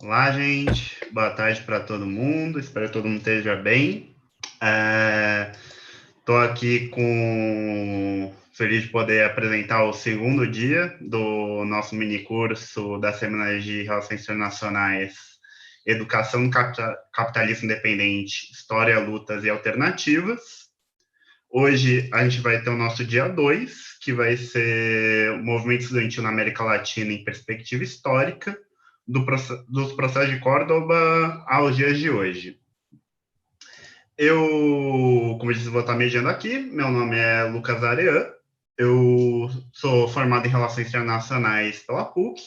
Olá, gente. Boa tarde para todo mundo. Espero que todo mundo esteja bem. Estou aqui feliz de poder apresentar o segundo dia do nosso minicurso das Semanas de Relações Internacionais, Educação no Capitalismo Independente, História, Lutas e Alternativas. Hoje a gente vai ter o nosso dia 2, que vai ser o movimento estudantil na América Latina em perspectiva histórica, dos processos de Córdoba aos dias de hoje. Como eu disse, vou estar mediando aqui. Meu nome é Lucas Arean. Eu sou formado em Relações Internacionais pela PUC.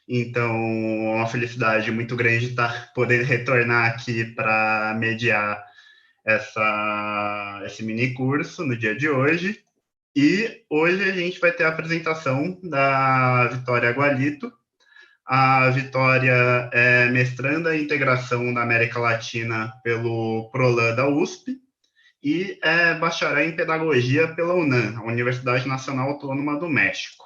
Então, é uma felicidade muito grande poder retornar aqui para mediar esse mini curso no dia de hoje. E hoje a gente vai ter a apresentação da Vitória Gualito. A Vitória é mestranda em integração da América Latina pelo PROLAN da USP e é bacharel em pedagogia pela UNAM, a Universidade Nacional Autônoma do México.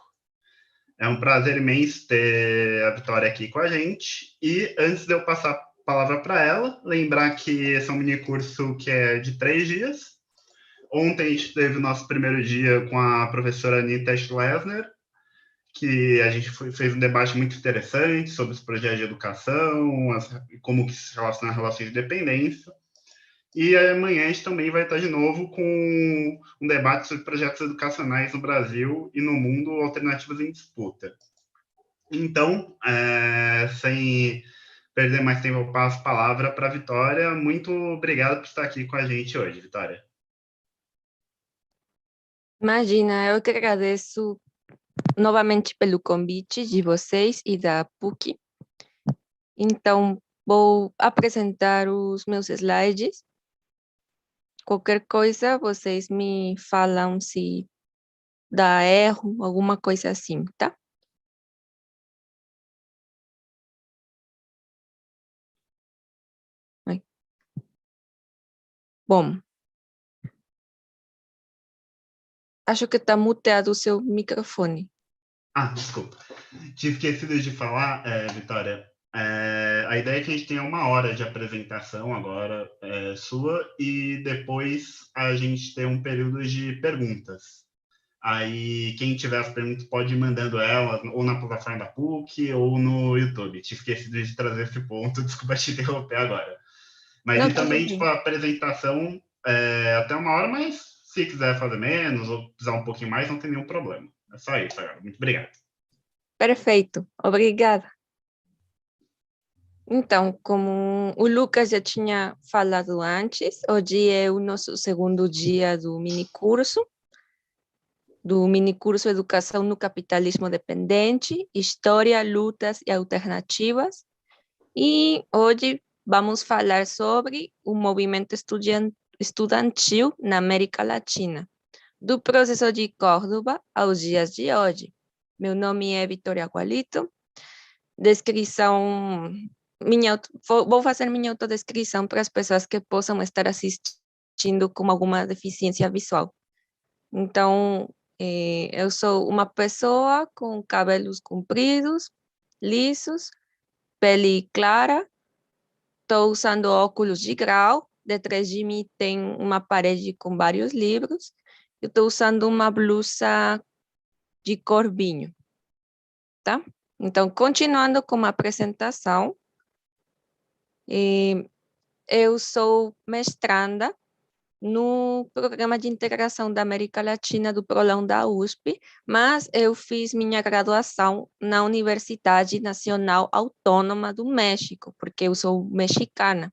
É um prazer imenso ter a Vitória aqui com a gente. E antes de eu passar a palavra para ela, lembrar que esse é um minicurso que é de 3 dias. Ontem a gente teve o nosso primeiro dia com a professora Anita Schlesner, que a gente fez um debate muito interessante sobre os projetos de educação, como que se relaciona a relações de dependência. E amanhã a gente também vai estar de novo com um debate sobre projetos educacionais no Brasil e no mundo, alternativas em disputa. Então, sem perder mais tempo, eu passo a palavra para a Vitória. Muito obrigado por estar aqui com a gente hoje, Vitória. Imagina, eu que agradeço novamente pelo convite de vocês e da PUC. Então, vou apresentar os meus slides. Qualquer coisa, vocês me falam se dá erro, alguma coisa assim, tá? Bom, acho que está muteado o seu microfone. Desculpa. Tinha esquecido de falar, Vitória, a ideia é que a gente tenha 1 hora de apresentação agora sua e depois a gente ter um período de perguntas. Aí quem tiver as perguntas pode ir mandando elas ou na plataforma da PUC ou no YouTube. Tinha esquecido de trazer esse ponto, desculpa te interromper agora. Mas Não, e tudo também, bem. tipo, a apresentação até 1 hora, mas se quiser fazer menos ou precisar um pouquinho mais, não tem nenhum problema. É só isso agora. Muito obrigado. Perfeito, obrigada. Então, como o Lucas já tinha falado antes, hoje é o nosso segundo dia do minicurso Educação no Capitalismo Dependente, História, Lutas e Alternativas. E hoje vamos falar sobre o movimento estudantil na América Latina, do processo de Córdoba aos dias de hoje. Meu nome é Vitória Gualito. Vou fazer minha autodescrição para as pessoas que possam estar assistindo com alguma deficiência visual. Então, eu sou uma pessoa com cabelos compridos, lisos, pele clara, estou usando óculos de grau, detrás de mim tem uma parede com vários livros, eu estou usando uma blusa de cor vinho, tá? Então, continuando com a apresentação, eu sou mestranda no Programa de Integração da América Latina do PROLAN da USP, mas eu fiz minha graduação na Universidade Nacional Autônoma do México, porque eu sou mexicana.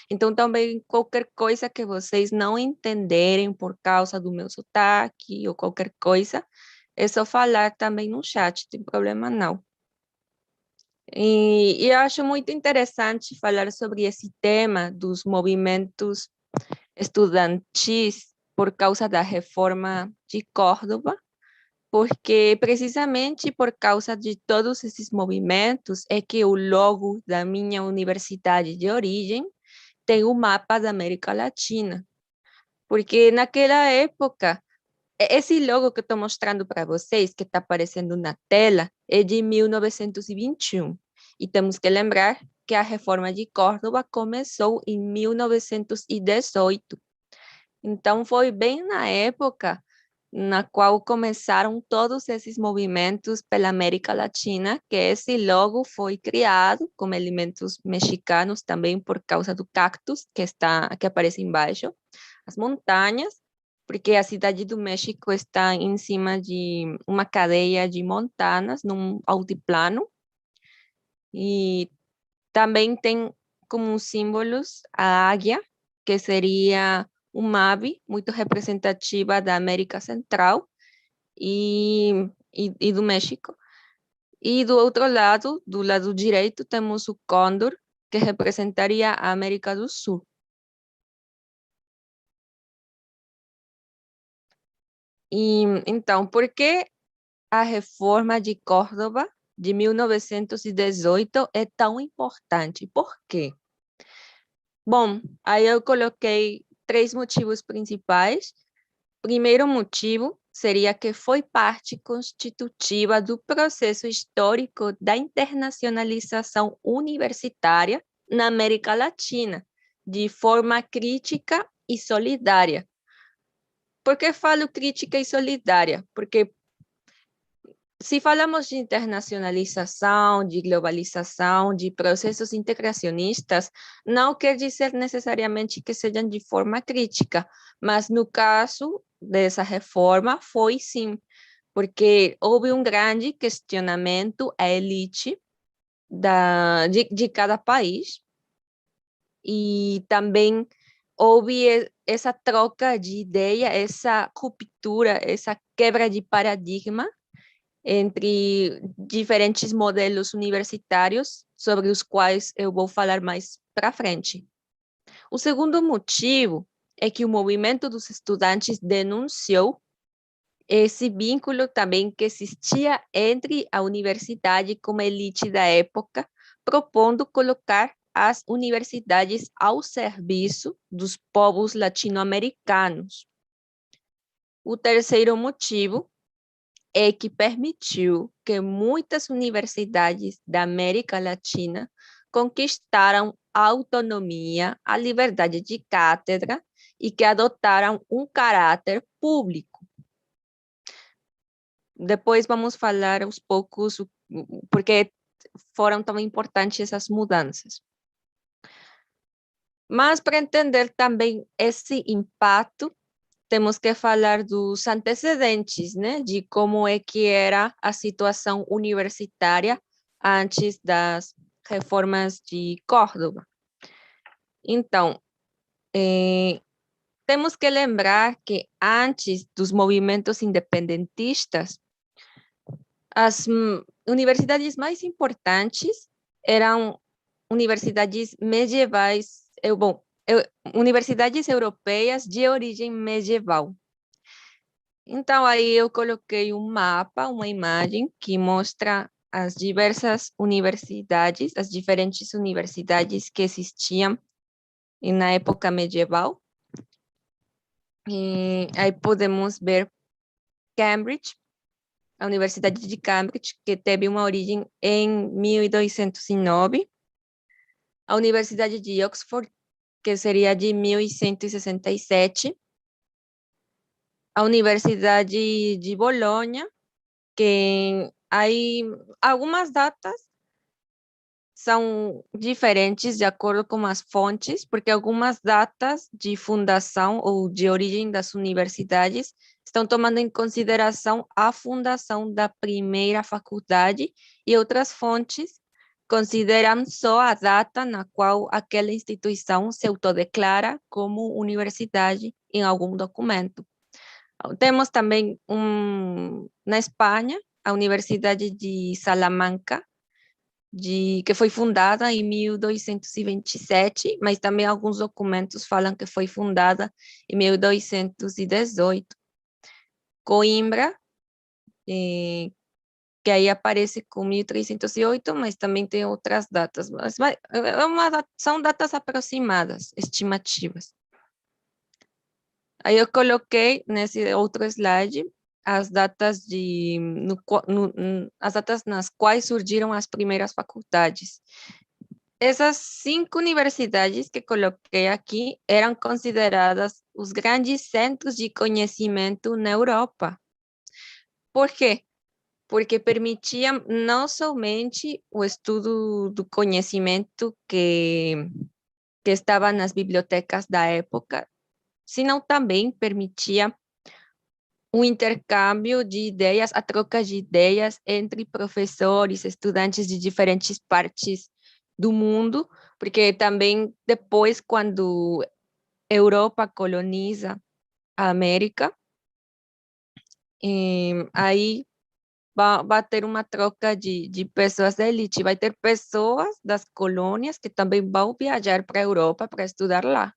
Então, também qualquer coisa que vocês não entenderem por causa do meu sotaque ou qualquer coisa, é só falar também no chat, não tem problema não. E eu acho muito interessante falar sobre esse tema dos movimentos estudantis por causa da reforma de Córdoba, porque precisamente por causa de todos esses movimentos é que o logo da minha universidade de origem tem o mapa da América Latina, porque naquela época, esse logo que estou mostrando para vocês, que está aparecendo na tela, é de 1921. E temos que lembrar que a reforma de Córdoba começou em 1918. Então, foi bem na época na qual começaram todos esses movimentos pela América Latina, que esse logo foi criado como elementos mexicanos também por causa do cactus que aparece embaixo, as montanhas, porque a cidade do México está em cima de uma cadeia de montanhas, num altiplano, e também tem como símbolos a águia, que seria uma ave muito representativa da América Central e do México. E do outro lado, do lado direito, temos o cóndor, que representaria a América do Sul. E, então, por que a reforma de Córdoba de 1918 é tão importante? Por quê? Bom, aí eu coloquei 3 motivos principais. Primeiro motivo seria que foi parte constitutiva do processo histórico da internacionalização universitária na América Latina, de forma crítica e solidária. Por que falo crítica e solidária? Porque se falamos de internacionalização, de globalização, de processos integracionistas, não quer dizer necessariamente que sejam de forma crítica, mas no caso dessa reforma foi sim, porque houve um grande questionamento à elite de cada país e também houve essa troca de ideia, essa ruptura, essa quebra de paradigma entre diferentes modelos universitários, sobre os quais eu vou falar mais para frente. O segundo motivo é que o movimento dos estudantes denunciou esse vínculo também que existia entre a universidade como elite da época, propondo colocar as universidades ao serviço dos povos latino-americanos. O terceiro motivo é que permitiu que muitas universidades da América Latina conquistaram a autonomia, a liberdade de cátedra e que adotaram um caráter público. Depois vamos falar aos poucos porque foram tão importantes essas mudanças. Mas para entender também esse impacto, temos que falar dos antecedentes, né, de como é que era a situação universitária antes das reformas de Córdoba. Então, temos que lembrar que antes dos movimentos independentistas, as universidades mais importantes eram universidades medievais, universidades europeias de origem medieval. Então, aí eu coloquei um mapa, uma imagem que mostra as diversas universidades, as diferentes universidades que existiam na época medieval. E aí podemos ver Cambridge, a Universidade de Cambridge, que teve uma origem em 1209. A Universidade de Oxford, que seria de 1167. A Universidade de Bolonha, que aí algumas datas são diferentes de acordo com as fontes, porque algumas datas de fundação ou de origem das universidades estão tomando em consideração a fundação da primeira faculdade e outras fontes consideram só a data na qual aquela instituição se autodeclara como universidade em algum documento. Temos também na Espanha, a Universidade de Salamanca, que foi fundada em 1227, mas também alguns documentos falam que foi fundada em 1218. Coimbra, que aí aparece com 1308, mas também tem outras datas. São datas aproximadas, estimativas. Aí eu coloquei nesse outro slide as datas as datas nas quais surgiram as primeiras faculdades. Essas 5 universidades que coloquei aqui eram consideradas os grandes centros de conhecimento na Europa. Por quê? Porque permitiam não somente o estudo do conhecimento que estava nas bibliotecas da época, senão também permitia um intercâmbio de ideias, a troca de ideias entre professores, estudantes de diferentes partes do mundo, porque também depois, quando a Europa coloniza a América, aí vai ter uma troca de pessoas da elite, vai ter pessoas das colônias que também vão viajar para a Europa para estudar lá.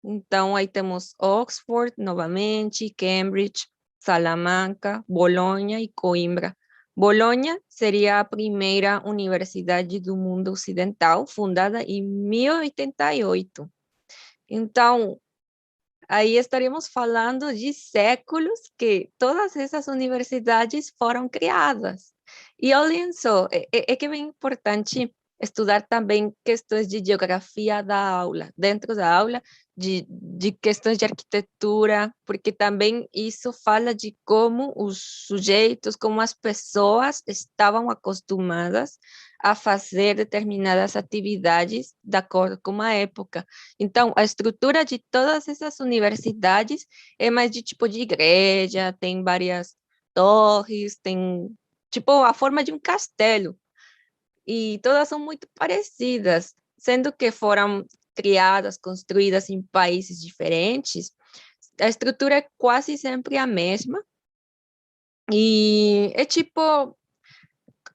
Então, aí temos Oxford, novamente, Cambridge, Salamanca, Bolonha e Coimbra. Bolonha seria a primeira universidade do mundo ocidental, fundada em 1088. Então, aí estaríamos falando de séculos que todas essas universidades foram criadas. E olhem só, é que é bem importante estudar também questões de geografia da aula, dentro da aula, de questões de arquitetura, porque também isso fala de como os sujeitos, como as pessoas estavam acostumadas a fazer determinadas atividades de acordo com a época. Então, a estrutura de todas essas universidades é mais de tipo de igreja, tem várias torres, tem tipo a forma de um castelo. E todas são muito parecidas, sendo que foram criadas, construídas em países diferentes, a estrutura é quase sempre a mesma. E é tipo,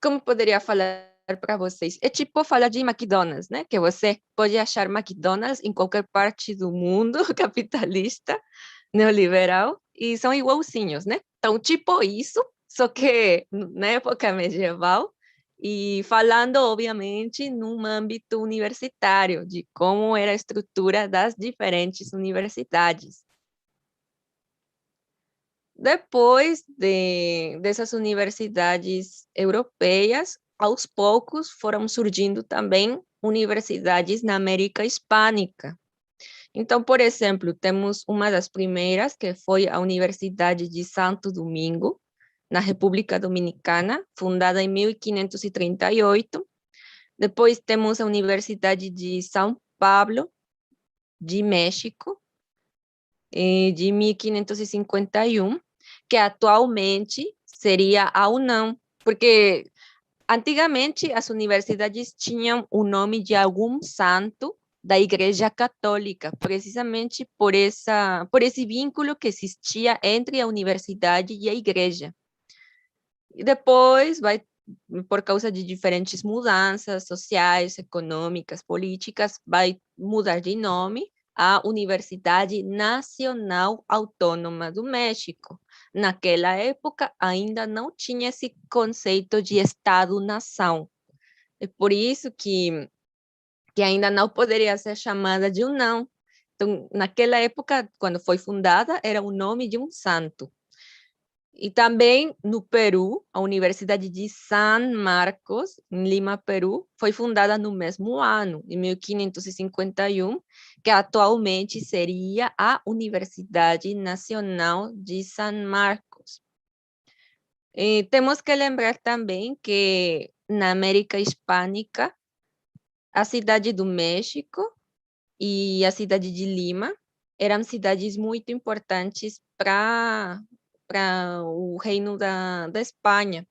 como poderia falar para vocês? É tipo falar de McDonald's, né? Que você pode achar McDonald's em qualquer parte do mundo capitalista, neoliberal, e são igualzinhos, né? Então, tipo isso, só que na época medieval, e falando, obviamente, num âmbito universitário, de como era a estrutura das diferentes universidades. Depois dessas universidades europeias, aos poucos foram surgindo também universidades na América Hispânica. Então, por exemplo, temos uma das primeiras, que foi a Universidade de Santo Domingo, na República Dominicana, fundada em 1538. Depois temos a Universidade de São Paulo, de México, de 1551, que atualmente seria a UNAM, porque antigamente as universidades tinham o nome de algum santo da Igreja Católica, precisamente por esse vínculo que existia entre a universidade e a igreja. E depois vai, por causa de diferentes mudanças sociais, econômicas, políticas, vai mudar de nome a Universidade Nacional Autônoma do México. Naquela época, ainda não tinha esse conceito de Estado-nação. É por isso que ainda não poderia ser chamada de UNAM. Então, naquela época, quando foi fundada, era o nome de um santo. E também no Peru, a Universidade de San Marcos, em Lima, Peru, foi fundada no mesmo ano, em 1551, que atualmente seria a Universidade Nacional de San Marcos. E temos que lembrar também que na América Hispânica, a cidade do México e a cidade de Lima eram cidades muito importantes para o reino da Espanha.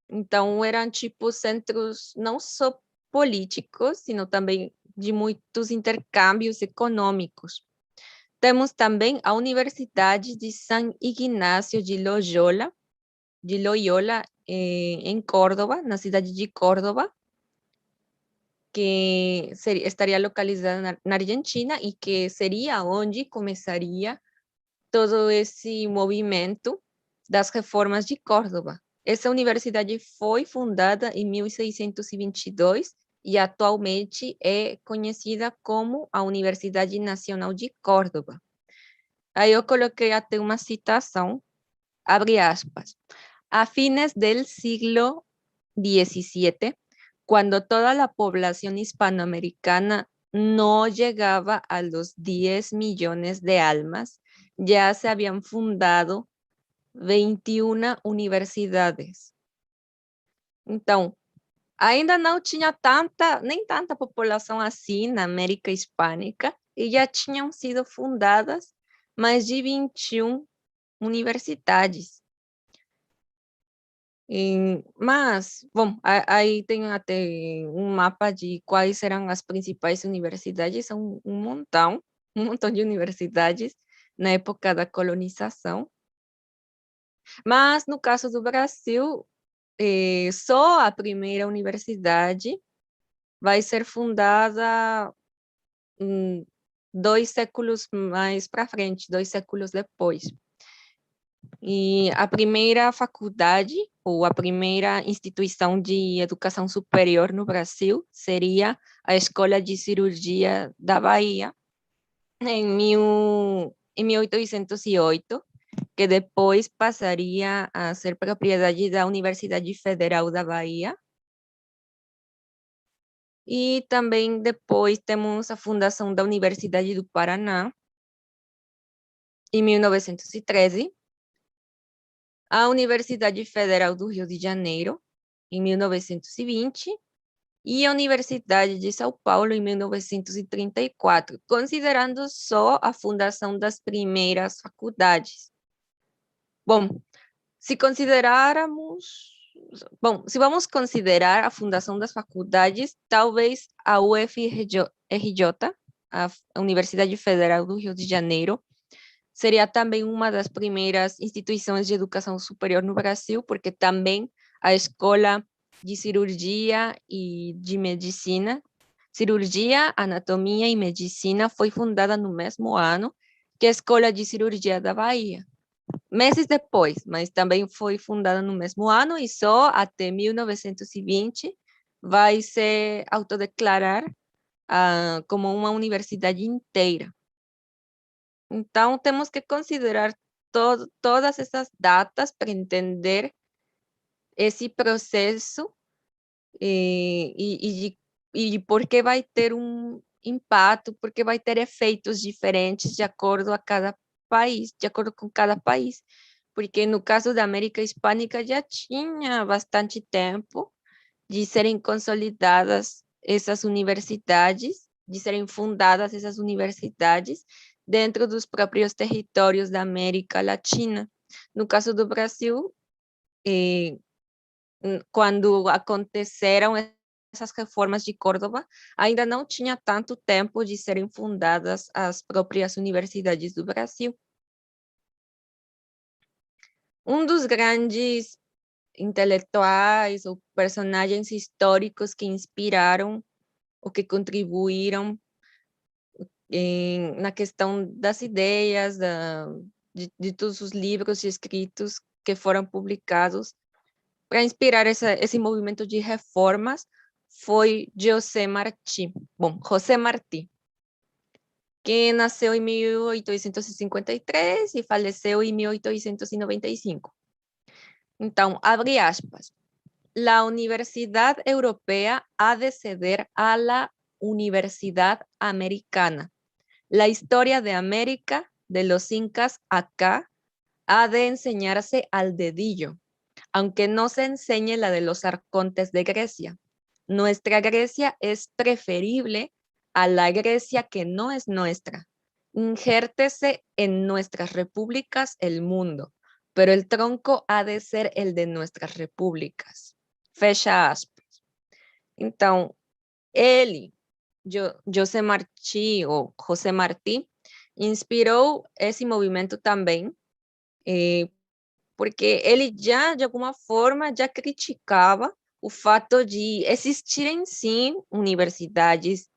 Então, eram tipo centros não só políticos, sino também de muitos intercâmbios econômicos. Temos também a Universidade de San Ignacio de Loyola, em Córdoba, na cidade de Córdoba, que estaria localizada na Argentina e que seria onde começaria todo esse movimento das reformas de Córdoba. Essa universidade foi fundada em 1622 e atualmente é conhecida como a Universidade Nacional de Córdoba. Aí eu coloquei até uma citação abre aspas, a fines del siglo XVII, cuando toda la población hispanoamericana no llegaba a los 10 millones de almas, ya se habían fundado 21 universidades. Então, ainda não tinha nem tanta população assim na América Hispânica, e já tinham sido fundadas mais de 21 universidades. Mas, bom, aí tem até um mapa de quais serão as principais universidades, são um montão de universidades na época da colonização. Mas, no caso do Brasil, só a primeira universidade vai ser fundada 2 séculos mais para frente, 2 séculos depois. E a primeira faculdade, ou a primeira instituição de educação superior no Brasil, seria a Escola de Cirurgia da Bahia, em 1808, que depois passaria a ser propriedade da Universidade Federal da Bahia. E também depois temos a fundação da Universidade do Paraná, em 1913, a Universidade Federal do Rio de Janeiro, em 1920, e a Universidade de São Paulo, em 1934, considerando só a fundação das primeiras faculdades. Bom, se vamos considerar a fundação das faculdades, talvez a UFRJ, a Universidade Federal do Rio de Janeiro, seria também uma das primeiras instituições de educação superior no Brasil, porque também a Escola de Cirurgia e de Medicina, Cirurgia, Anatomia e Medicina, foi fundada no mesmo ano que a Escola de Cirurgia da Bahia. Meses depois, mas também foi fundada no mesmo ano e só até 1920 vai se autodeclarar como uma universidade inteira. Então, temos que considerar todas essas datas para entender esse processo e por que vai ter um impacto, porque vai ter efeitos diferentes de acordo com cada país. Porque no caso da América Hispânica já tinha bastante tempo de serem consolidadas essas universidades, de serem fundadas essas universidades dentro dos próprios territórios da América Latina. No caso do Brasil, quando aconteceram essas reformas de Córdoba, ainda não tinha tanto tempo de serem fundadas as próprias universidades do Brasil. Um dos grandes intelectuais ou personagens históricos que inspiraram ou que contribuíram na questão das ideias, de todos os livros escritos que foram publicados para inspirar esse movimento de reformas, foi José Martí. Bom, José Martí, que nasceu em 1853 e faleceu em 1895. Então, abre aspas. La Universidad Europea ha de ceder a la Universidad Americana. La historia de América, de los incas acá, ha de enseñarse al dedillo, aunque no se enseñe la de los arcontes de Grecia. Nuestra Grecia es preferible a la Grecia que no es nuestra. Injértese en nuestras repúblicas el mundo, pero el tronco ha de ser el de nuestras repúblicas. Fecha aspas. Então, ele, José Martí, ou José Martí, inspirou esse movimento também, porque ele já, de alguma forma, já criticava o fato de existirem, sim, universidades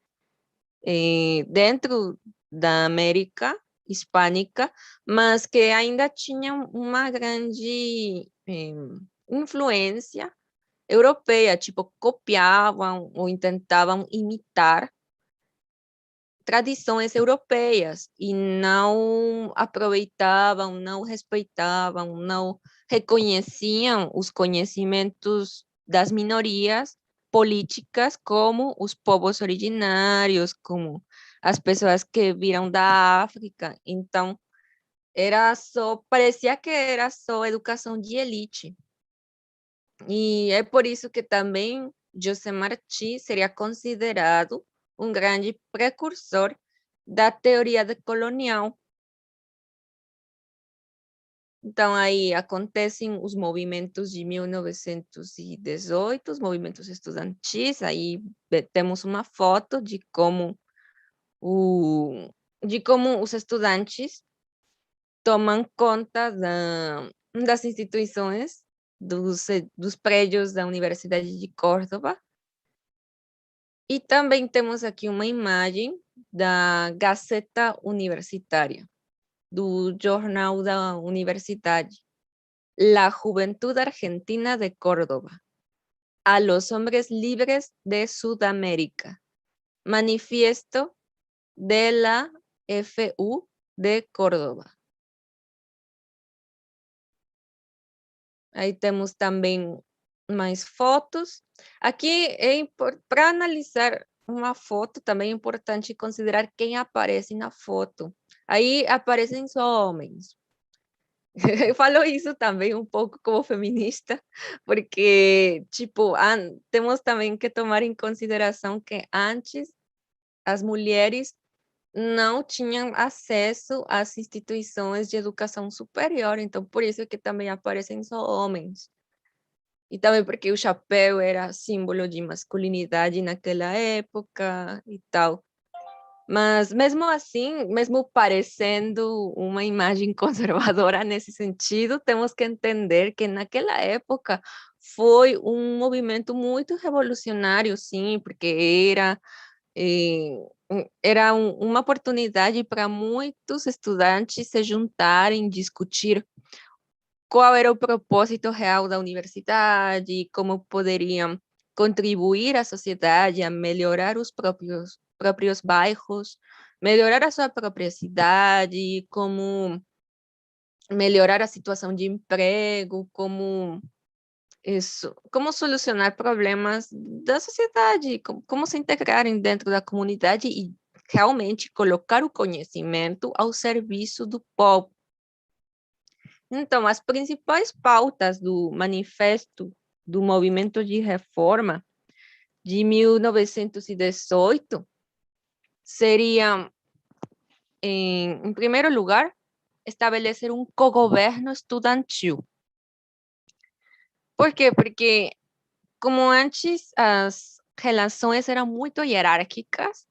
dentro da América Hispânica, mas que ainda tinham uma grande influência europeia, tipo, copiavam ou tentavam imitar tradições europeias e não aproveitavam, não respeitavam, não reconheciam os conhecimentos das minorias políticas, como os povos originários, como as pessoas que viram da África. Então, parecia que era só educação de elite. E é por isso que também José Martí seria considerado um grande precursor da teoria decolonial. Então, aí acontecem os movimentos de 1918, os movimentos estudantis, aí temos uma foto de como os estudantes tomam conta das instituições, dos prédios da Universidade de Córdoba. E também temos aqui uma imagem da Gaceta Universitária, do jornal da universidade. La Juventud Argentina de Córdoba. A los hombres libres de Sudamérica. Manifiesto de la FU de Córdoba. Aí temos também mais fotos. Aqui, para analisar uma foto, também é importante considerar quem aparece na foto. Aí aparecem só homens. Eu falo isso também um pouco como feminista, porque, tipo, temos também que tomar em consideração que antes as mulheres não tinham acesso às instituições de educação superior, então por isso que também aparecem só homens. E também porque o chapéu era símbolo de masculinidade naquela época e tal. Mas mesmo assim, mesmo parecendo uma imagem conservadora nesse sentido, temos que entender que naquela época foi um movimento muito revolucionário, sim, porque era uma oportunidade para muitos estudantes se juntarem, discutir qual era o propósito real da universidade, como poderiam contribuir à sociedade, a melhorar os próprios bairros, melhorar a sua própria cidade, como melhorar a situação de emprego, como solucionar problemas da sociedade, como se integrarem dentro da comunidade e realmente colocar o conhecimento ao serviço do povo. Então, as principais pautas do Manifesto do Movimento de Reforma de 1918 seriam, em primeiro lugar, estabelecer um cogoverno estudantil. Por quê? Porque, como antes as relações eram muito hierárquicas,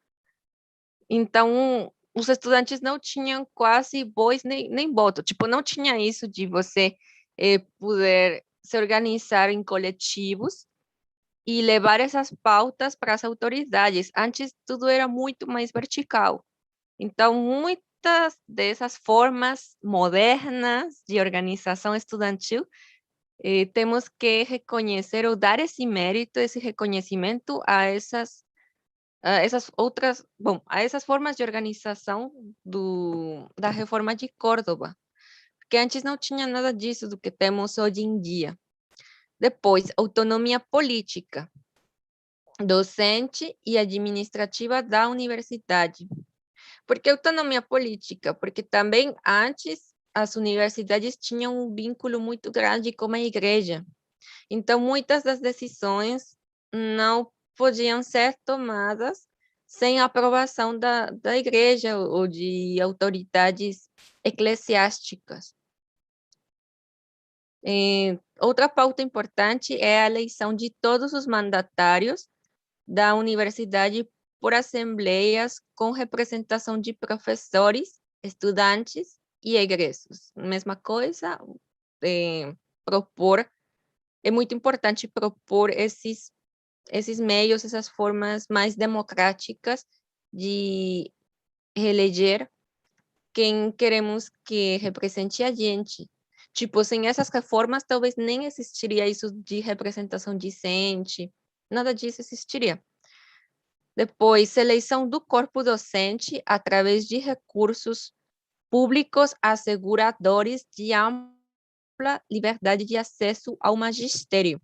então os estudantes não tinham quase voz nem voto. Tipo, não tinha isso de você poder se organizar em coletivos e levar essas pautas para as autoridades. Antes tudo era muito mais vertical. Então, muitas dessas formas modernas de organização estudantil temos que reconhecer ou dar esse mérito, esse reconhecimento a essas outras, bom, a essas formas de organização da reforma de Córdoba, porque antes não tinha nada disso do que temos hoje em dia. Depois, autonomia política, docente e administrativa da universidade. Por que autonomia política? Porque também antes as universidades tinham um vínculo muito grande com a igreja. Então, muitas das decisões não podiam ser tomadas sem a aprovação da igreja ou de autoridades eclesiásticas. Outra pauta importante é a eleição de todos os mandatários da universidade por assembleias com representação de professores, estudantes e egressos. Mesma coisa, é muito importante propor esses meios, essas formas mais democráticas de reeleger quem queremos que represente a gente. Tipo, sem essas reformas, talvez nem existiria isso de representação decente, nada disso existiria. Depois, seleção do corpo docente através de recursos públicos asseguradores de ampla liberdade de acesso ao magistério.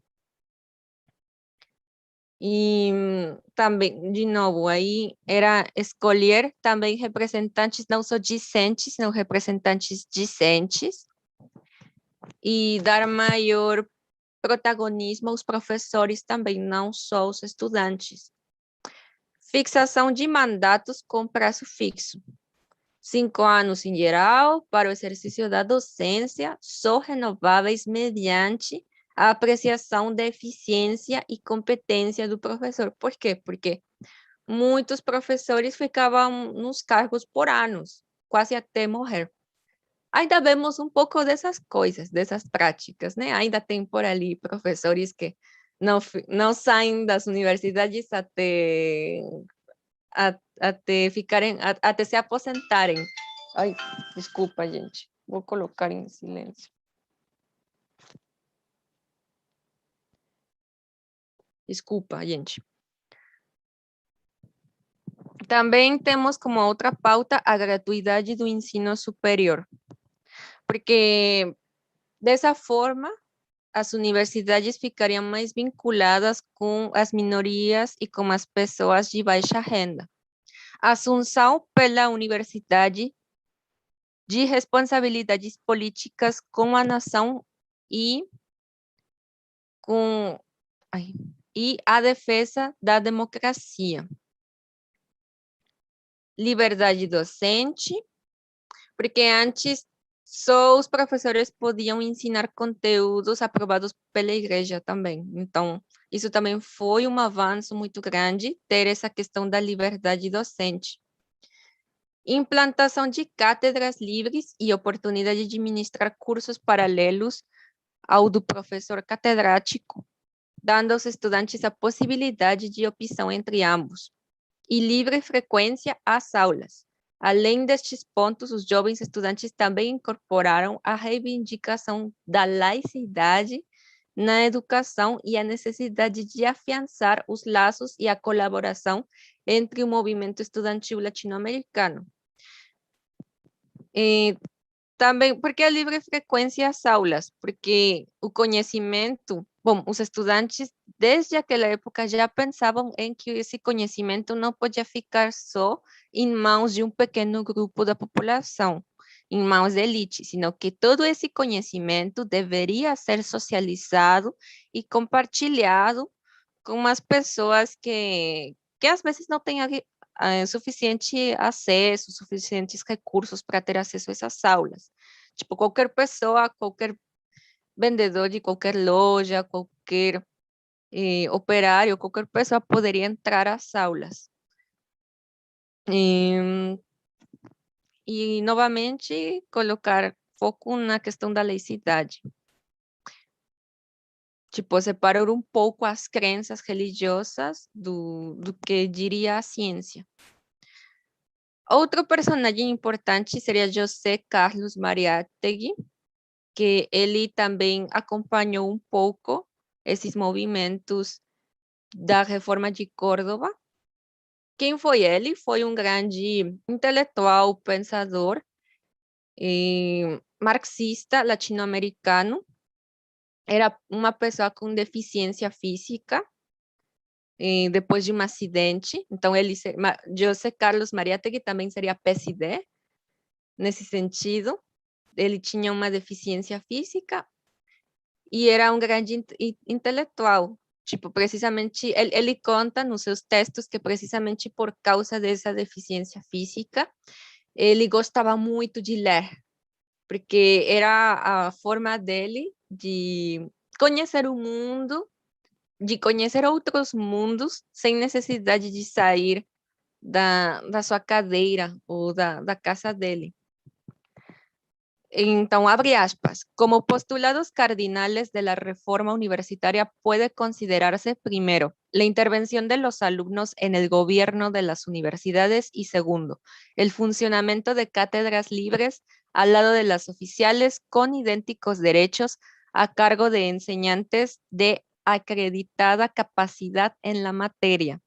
E também, de novo, aí era escolher também representantes não só discentes, não representantes discentes, e dar maior protagonismo aos professores também, não só aos estudantes. Fixação de mandatos com prazo fixo. 5 anos em geral, para o exercício da docência, só renováveis mediante a apreciação da eficiência e competência do professor. Por quê? Porque muitos professores ficavam nos cargos por anos, quase até morrer. Ainda vemos um pouco dessas coisas, dessas práticas, né? Ainda tem por ali professores que não saem das universidades até ficarem, até se aposentarem. Ai, desculpa, gente. Vou colocar em silêncio. Desculpa, gente. Também temos como outra pauta a gratuidade do ensino superior, porque dessa forma as universidades ficariam mais vinculadas com as minorias e com as pessoas de baixa renda. Assunção pela universidade de responsabilidades políticas com a nação e com e a defesa da democracia. Liberdade docente, porque antes só os professores podiam ensinar conteúdos aprovados pela igreja também. Então, isso também foi um avanço muito grande, ter essa questão da liberdade docente. Implantação de cátedras livres e oportunidade de ministrar cursos paralelos ao do professor catedrático, dando aos estudantes a possibilidade de opção entre ambos. E livre frequência às aulas. Além destes pontos, os jovens estudantes também incorporaram a reivindicação da laicidade na educação e a necessidade de afiançar os laços e a colaboração entre o movimento estudantil latino-americano. Também, porque a livre frequência às aulas? Porque o conhecimento, bom, os estudantes, desde aquela época, já pensavam em que esse conhecimento não podia ficar só em mãos de um pequeno grupo da população, em mãos da elite, sino que todo esse conhecimento deveria ser socializado e compartilhado com as pessoas que às vezes não têm suficiente acesso, suficientes recursos para ter acesso a essas aulas. Tipo, qualquer pessoa, qualquer vendedor de qualquer loja, qualquer operário, qualquer pessoa poderia entrar às aulas. E novamente, colocar foco na questão da laicidade. Tipo, separar um pouco as crenças religiosas do que diria a ciência. Outro personagem importante seria José Carlos Mariátegui, que ele também acompanhou um pouco esses movimentos da Reforma de Córdoba. Quem foi ele? Foi um grande intelectual, pensador, marxista latino-americano. Era uma pessoa com deficiência física, depois de um acidente. Então, José Carlos Mariátegui também seria PSD, nesse sentido. Ele tinha uma deficiência física e era um grande intelectual. Tipo, precisamente, ele conta nos seus textos que precisamente por causa dessa deficiência física, ele gostava muito de ler, porque era a forma dele de conhecer o mundo, de conhecer outros mundos, sem necessidade de sair da sua cadeira ou da casa dele. Então, abre aspas, como postulados cardinales de la reforma universitaria puede considerarse primero la intervención de los alumnos en el gobierno de las universidades y segundo, el funcionamiento de cátedras libres al lado de las oficiales con idénticos derechos a cargo de enseñantes de acreditada capacidad en la materia.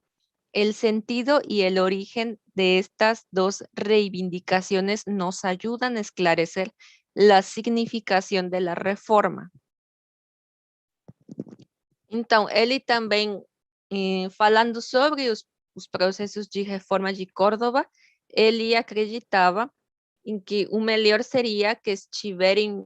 el sentido y el origen de estas dos reivindicaciones nos ayudan a esclarecer la significación de la reforma. Então, ele também, falando sobre os processos de reforma de Córdoba, ele acreditava em que o melhor seria que estiverem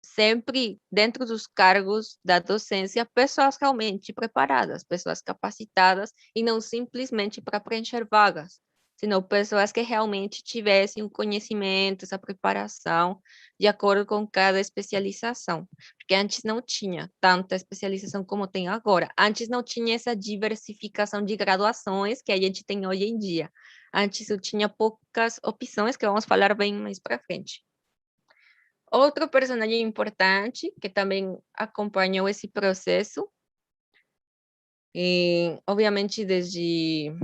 sempre dentro dos cargos da docência pessoas realmente preparadas, pessoas capacitadas, e não simplesmente para preencher vagas, senão pessoas que realmente tivessem o conhecimento, essa preparação, de acordo com cada especialização. Porque antes não tinha tanta especialização como tem agora. Antes não tinha essa diversificação de graduações que a gente tem hoje em dia. Antes eu tinha poucas opções, que vamos falar bem mais para frente. Outro personagem importante, que também acompanhou esse processo, e, obviamente desde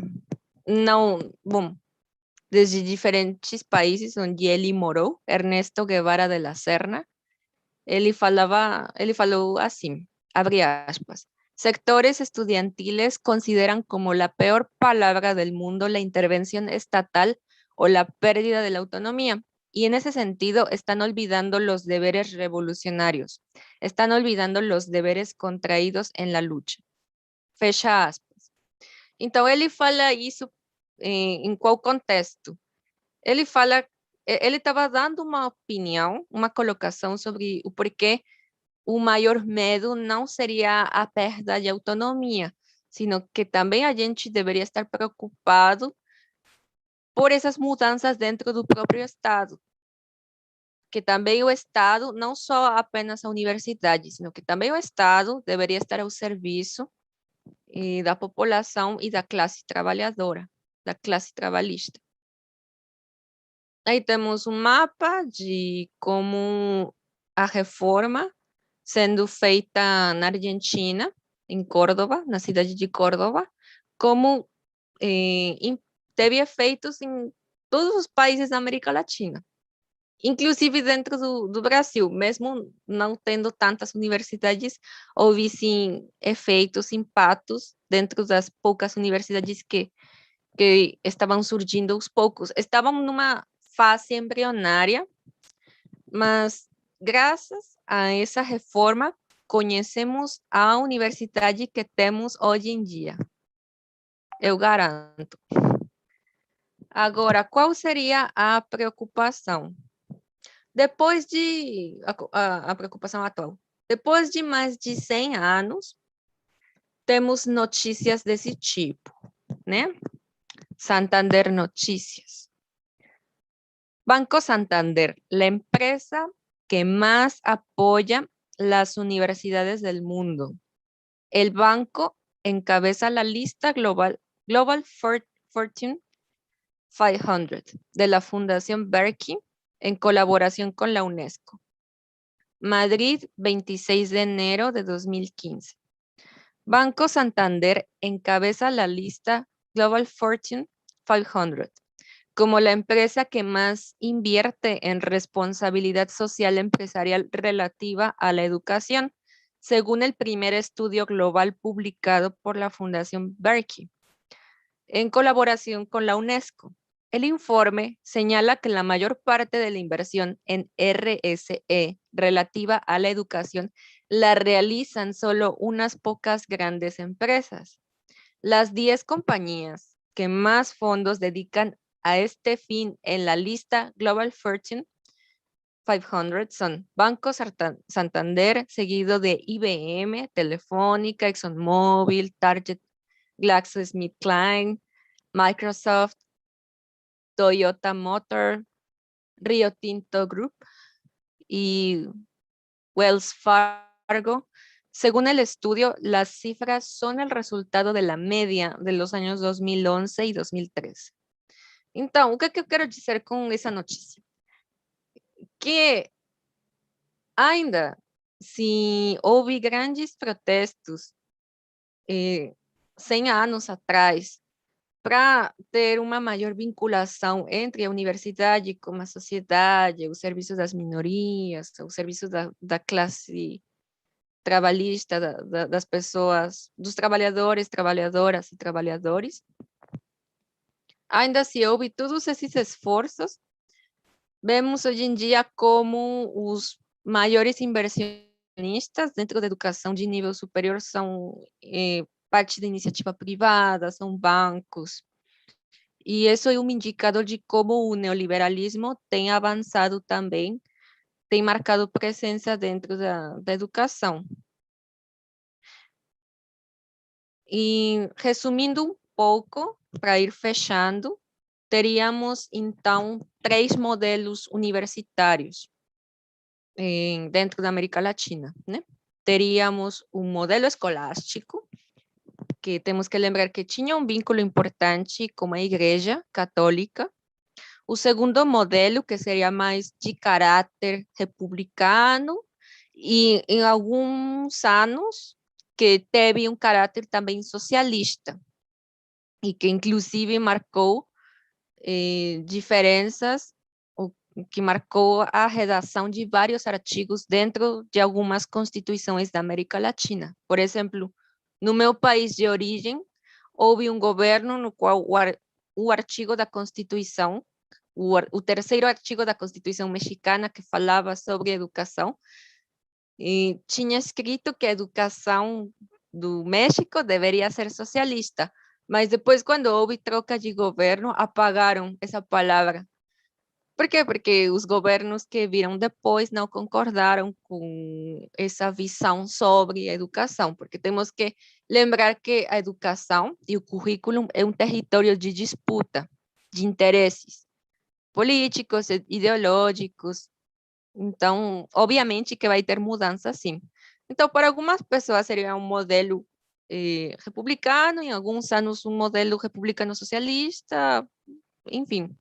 diferentes países onde ele morou, Ernesto Guevara de la Serna, ele falou assim, abre aspas, sectores estudiantiles consideran como la peor palabra del mundo la intervención estatal o la pérdida de la autonomía. Y en ese sentido están olvidando los deberes revolucionarios, están olvidando los deberes contraídos en la lucha. Fecha aspas. Então, ele fala isso em qual contexto? Ele estava dando uma opinião, uma colocação sobre o porquê o maior medo não seria a perda de autonomia, sino que também a gente deveria estar preocupado por essas mudanças dentro do próprio Estado. Que também o Estado, não só apenas a universidade, sino que também o Estado deveria estar ao serviço da população e da classe trabalhadora, da classe trabalhista. Aí temos um mapa de como a reforma sendo feita na Argentina, em Córdoba, na cidade de Córdoba, como teve efeitos em todos os países da América Latina, inclusive dentro do Brasil, mesmo não tendo tantas universidades, houve sim efeitos, impactos dentro das poucas universidades que estavam surgindo aos poucos. Estavam numa fase embrionária, mas graças a essa reforma, conhecemos a universidade que temos hoje em dia. Eu garanto. Agora, qual seria a preocupação? Depois de a preocupação atual, depois de mais de 100 anos, temos notícias desse tipo, né? Santander Noticias. Banco Santander, la empresa que más apoya las universidades del mundo. El banco encabeza la lista Global Fortune 500 de la Fundación Berkeley en colaboración con la UNESCO. Madrid, 26 de enero de 2015. Banco Santander encabeza la lista Global Fortune 500 como la empresa que más invierte en responsabilidad social empresarial relativa a la educación, según el primer estudio global publicado por la Fundación Berkeley, en colaboración con la UNESCO. El informe señala que la mayor parte de la inversión en RSE relativa a la educación la realizan solo unas pocas grandes empresas. Las 10 compañías que más fondos dedican a este fin en la lista Global Fortune 500 son Banco Santander, seguido de IBM, Telefónica, ExxonMobil, Target, GlaxoSmithKline, Microsoft, Toyota Motor, Rio Tinto Group y Wells Fargo. Según el estudio, las cifras son el resultado de la media de los años 2011 y 2013. Então, o que eu quero dizer com essa notícia? Que ainda, se houve grandes protestos 100 anos atrás para ter uma maior vinculação entre a universidade com a sociedade, os serviços das minorias, os serviços da classe trabalhista, das pessoas, dos trabalhadores, trabalhadoras e trabalhadores, Ainda se houve todos esses esforços, vemos hoje em dia como os maiores inversionistas dentro da educação de nível superior são parte da iniciativa privada, são bancos. E isso é um indicador de como o neoliberalismo tem avançado também, tem marcado presença dentro da educação. E resumindo um pouco, para ir fechando, teríamos então 3 modelos universitários dentro da América Latina, né? Teríamos um modelo escolástico, que temos que lembrar que tinha um vínculo importante com a Igreja Católica. O segundo modelo, que seria mais de caráter republicano, e em alguns anos que teve um caráter também socialista, e que inclusive marcou diferenças, que marcou a redação de vários artigos dentro de algumas constituições da América Latina. Por exemplo, no meu país de origem, houve um governo no qual o artigo da Constituição, o terceiro artigo da Constituição mexicana, que falava sobre educação, e tinha escrito que a educação do México deveria ser socialista, mas depois, quando houve troca de governo, apagaram essa palavra. Por quê? Porque os governos que viram depois não concordaram com essa visão sobre a educação, porque temos que lembrar que a educação e o currículo é um território de disputa, de interesses políticos, ideológicos. Então, obviamente que vai ter mudança, sim. Então, para algumas pessoas seria um modelo republicano, em alguns anos um modelo republicano socialista, enfim.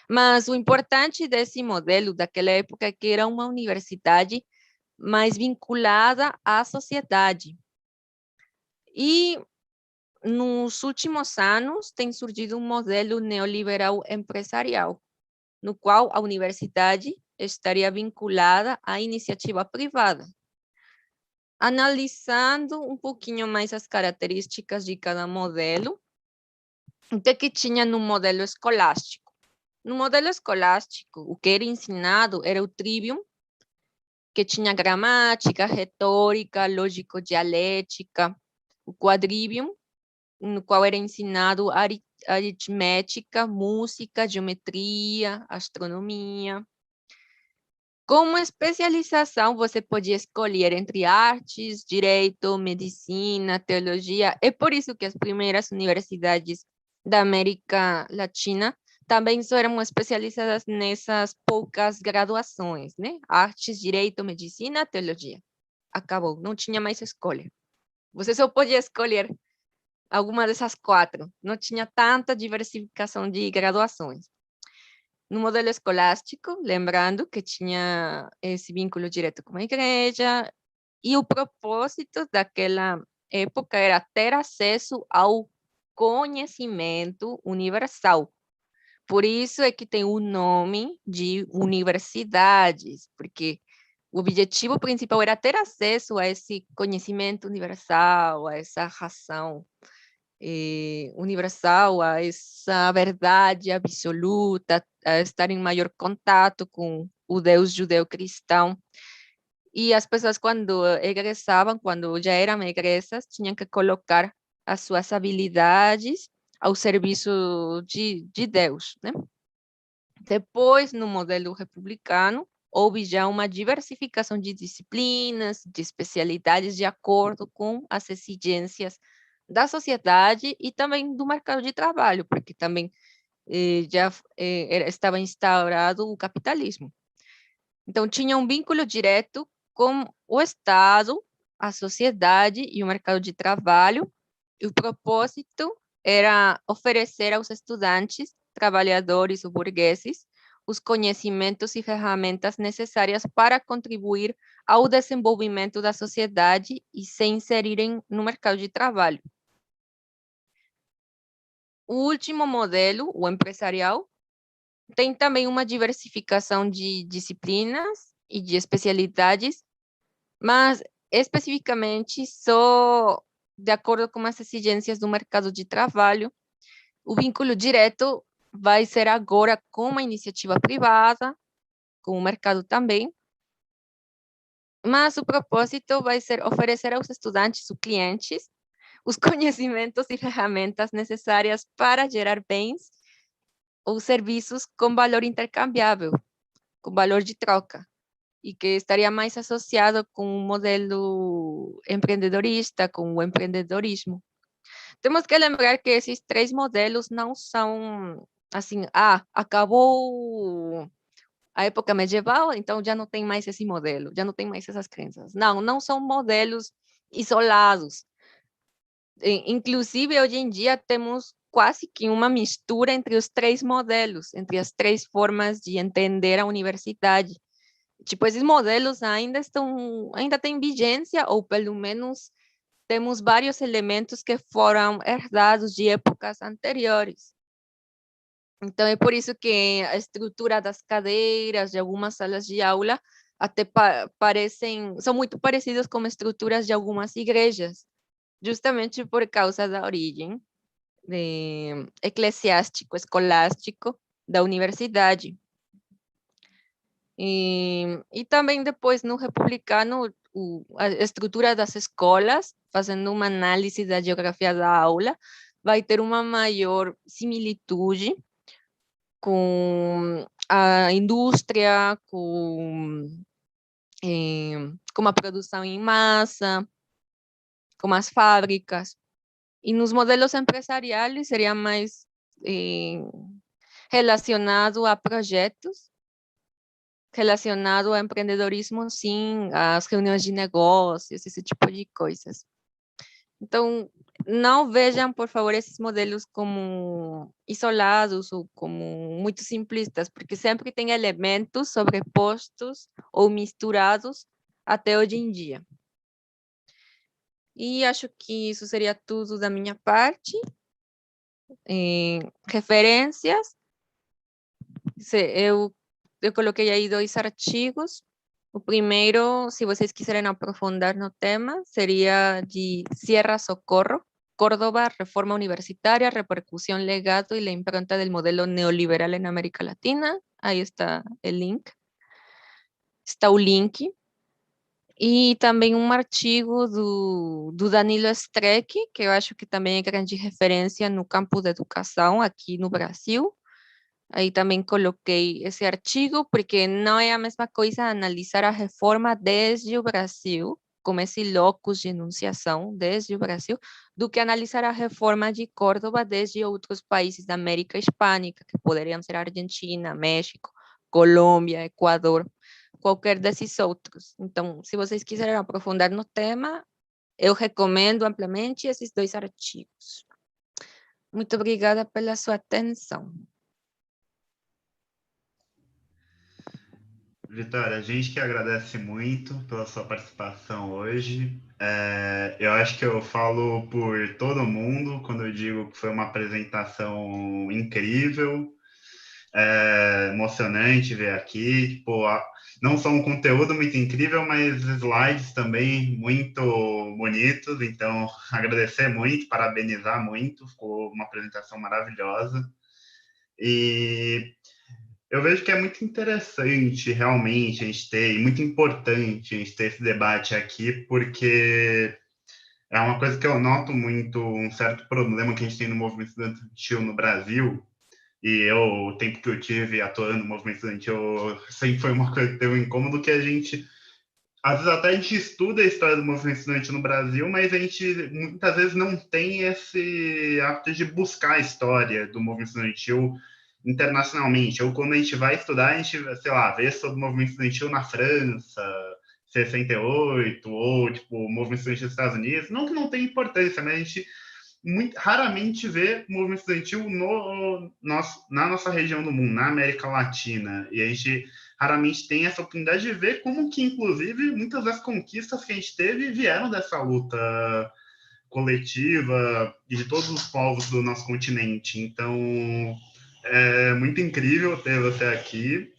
Mas o importante desse modelo daquela época é que era uma universidade mais vinculada à sociedade. E nos últimos anos tem surgido um modelo neoliberal empresarial, no qual a universidade estaria vinculada à iniciativa privada. Analisando um pouquinho mais as características de cada modelo, o que tinha no modelo escolástico? No modelo escolástico, o que era ensinado era o trivium, que tinha gramática, retórica, lógico-dialética, o quadrivium, no qual era ensinado aritmética, música, geometria, astronomia. Como especialização, você podia escolher entre artes, direito, medicina, teologia. É por isso que as primeiras universidades da América Latina também só eram especializadas nessas poucas graduações, né? Artes, direito, medicina, teologia. Acabou, não tinha mais escolha. Você só podia escolher alguma dessas 4. Não tinha tanta diversificação de graduações. No modelo escolástico, lembrando que tinha esse vínculo direto com a igreja, e o propósito daquela época era ter acesso ao conhecimento universal. Por isso é que tem o nome de universidades, porque o objetivo principal era ter acesso a esse conhecimento universal, a essa razão universal, a essa verdade absoluta, a estar em maior contato com o Deus judeu-cristão. E as pessoas, quando egressavam, quando já eram egressas, tinham que colocar as suas habilidades ao serviço de Deus, né? Depois, no modelo republicano, houve já uma diversificação de disciplinas, de especialidades de acordo com as exigências da sociedade e também do mercado de trabalho, porque também já estava instaurado o capitalismo. Então, tinha um vínculo direto com o Estado, a sociedade e o mercado de trabalho, e o propósito era oferecer aos estudantes, trabalhadores ou burgueses, os conhecimentos e ferramentas necessárias para contribuir ao desenvolvimento da sociedade e se inserirem no mercado de trabalho. O último modelo, o empresarial, tem também uma diversificação de disciplinas e de especialidades, mas especificamente só de acordo com as exigências do mercado de trabalho, O vínculo direto vai ser agora com uma iniciativa privada, com o mercado também, mas o propósito vai ser oferecer aos estudantes ou clientes os conhecimentos e ferramentas necessárias para gerar bens ou serviços com valor intercambiável, com valor de troca, e que estaria mais associado com um modelo empreendedorista, com o empreendedorismo. Temos que lembrar que esses três modelos não são assim, acabou a época medieval, então já não tem mais esse modelo, já não tem mais essas crenças. Não, não são modelos isolados. Inclusive, hoje em dia, temos quase que uma mistura entre os três modelos, entre as três formas de entender a universidade. Tipo, esses modelos ainda têm vigência, ou pelo menos temos vários elementos que foram herdados de épocas anteriores. Então, é por isso que a estrutura das cadeiras de algumas salas de aula até são muito parecidas com estruturas de algumas igrejas, justamente por causa da origem eclesiástico, escolástico da universidade. E também depois no republicano, a estrutura das escolas, fazendo uma análise da geografia da aula, vai ter uma maior similitude com a indústria, com a produção em massa, com as fábricas. E nos modelos empresariais seria mais relacionado a projetos, relacionado ao empreendedorismo, sim, às reuniões de negócios, esse tipo de coisas. Então, não vejam, por favor, esses modelos como isolados ou como muito simplistas, porque sempre tem elementos sobrepostos ou misturados até hoje em dia. E acho que isso seria tudo da minha parte. Referências, eu coloquei aí 2 artigos. O primeiro, se vocês quiserem aprofundar no tema, seria de Sierra Socorro, Córdoba, Reforma Universitaria, Repercusión, Legado y la impronta del modelo neoliberal en América Latina. Aí está o link. Está o link. E também um artigo do Danilo Streck, que eu acho que também é grande referência no campo da educação aqui no Brasil. Aí também coloquei esse artigo, porque não é a mesma coisa analisar a reforma desde o Brasil, como esse locus de enunciação desde o Brasil, do que analisar a reforma de Córdoba desde outros países da América Hispânica, que poderiam ser Argentina, México, Colômbia, Equador, qualquer desses outros. Então, se vocês quiserem aprofundar no tema, eu recomendo amplamente esses 2 artigos. Muito obrigada pela sua atenção. Vitória, a gente que agradece muito pela sua participação hoje. Eu acho que eu falo por todo mundo quando eu digo que foi uma apresentação incrível, emocionante ver aqui. Tipo, não só um conteúdo muito incrível, mas slides também muito bonitos. Então, agradecer muito, parabenizar muito. Ficou uma apresentação maravilhosa. E eu vejo que é muito interessante, realmente, a gente ter, e muito importante a gente ter esse debate aqui, porque é uma coisa que eu noto muito, um certo problema que a gente tem no movimento estudantil no Brasil, e o tempo que eu tive atuando no movimento estudantil, sempre foi uma coisa que teve um incômodo, que a gente, às vezes até a gente estuda a história do movimento estudantil no Brasil, mas a gente muitas vezes não tem esse hábito de buscar a história do movimento estudantil internacionalmente, ou quando a gente vai estudar, a gente, sei lá, vê sobre o movimento estudantil na França, 68, ou, tipo, o movimento estudantil dos Estados Unidos, não que não tenha importância, mas a gente raramente vê o movimento estudantil na nossa região do mundo, na América Latina, e a gente raramente tem essa oportunidade de ver como que, inclusive, muitas das conquistas que a gente teve vieram dessa luta coletiva e de todos os povos do nosso continente. Então, é muito incrível ter você aqui,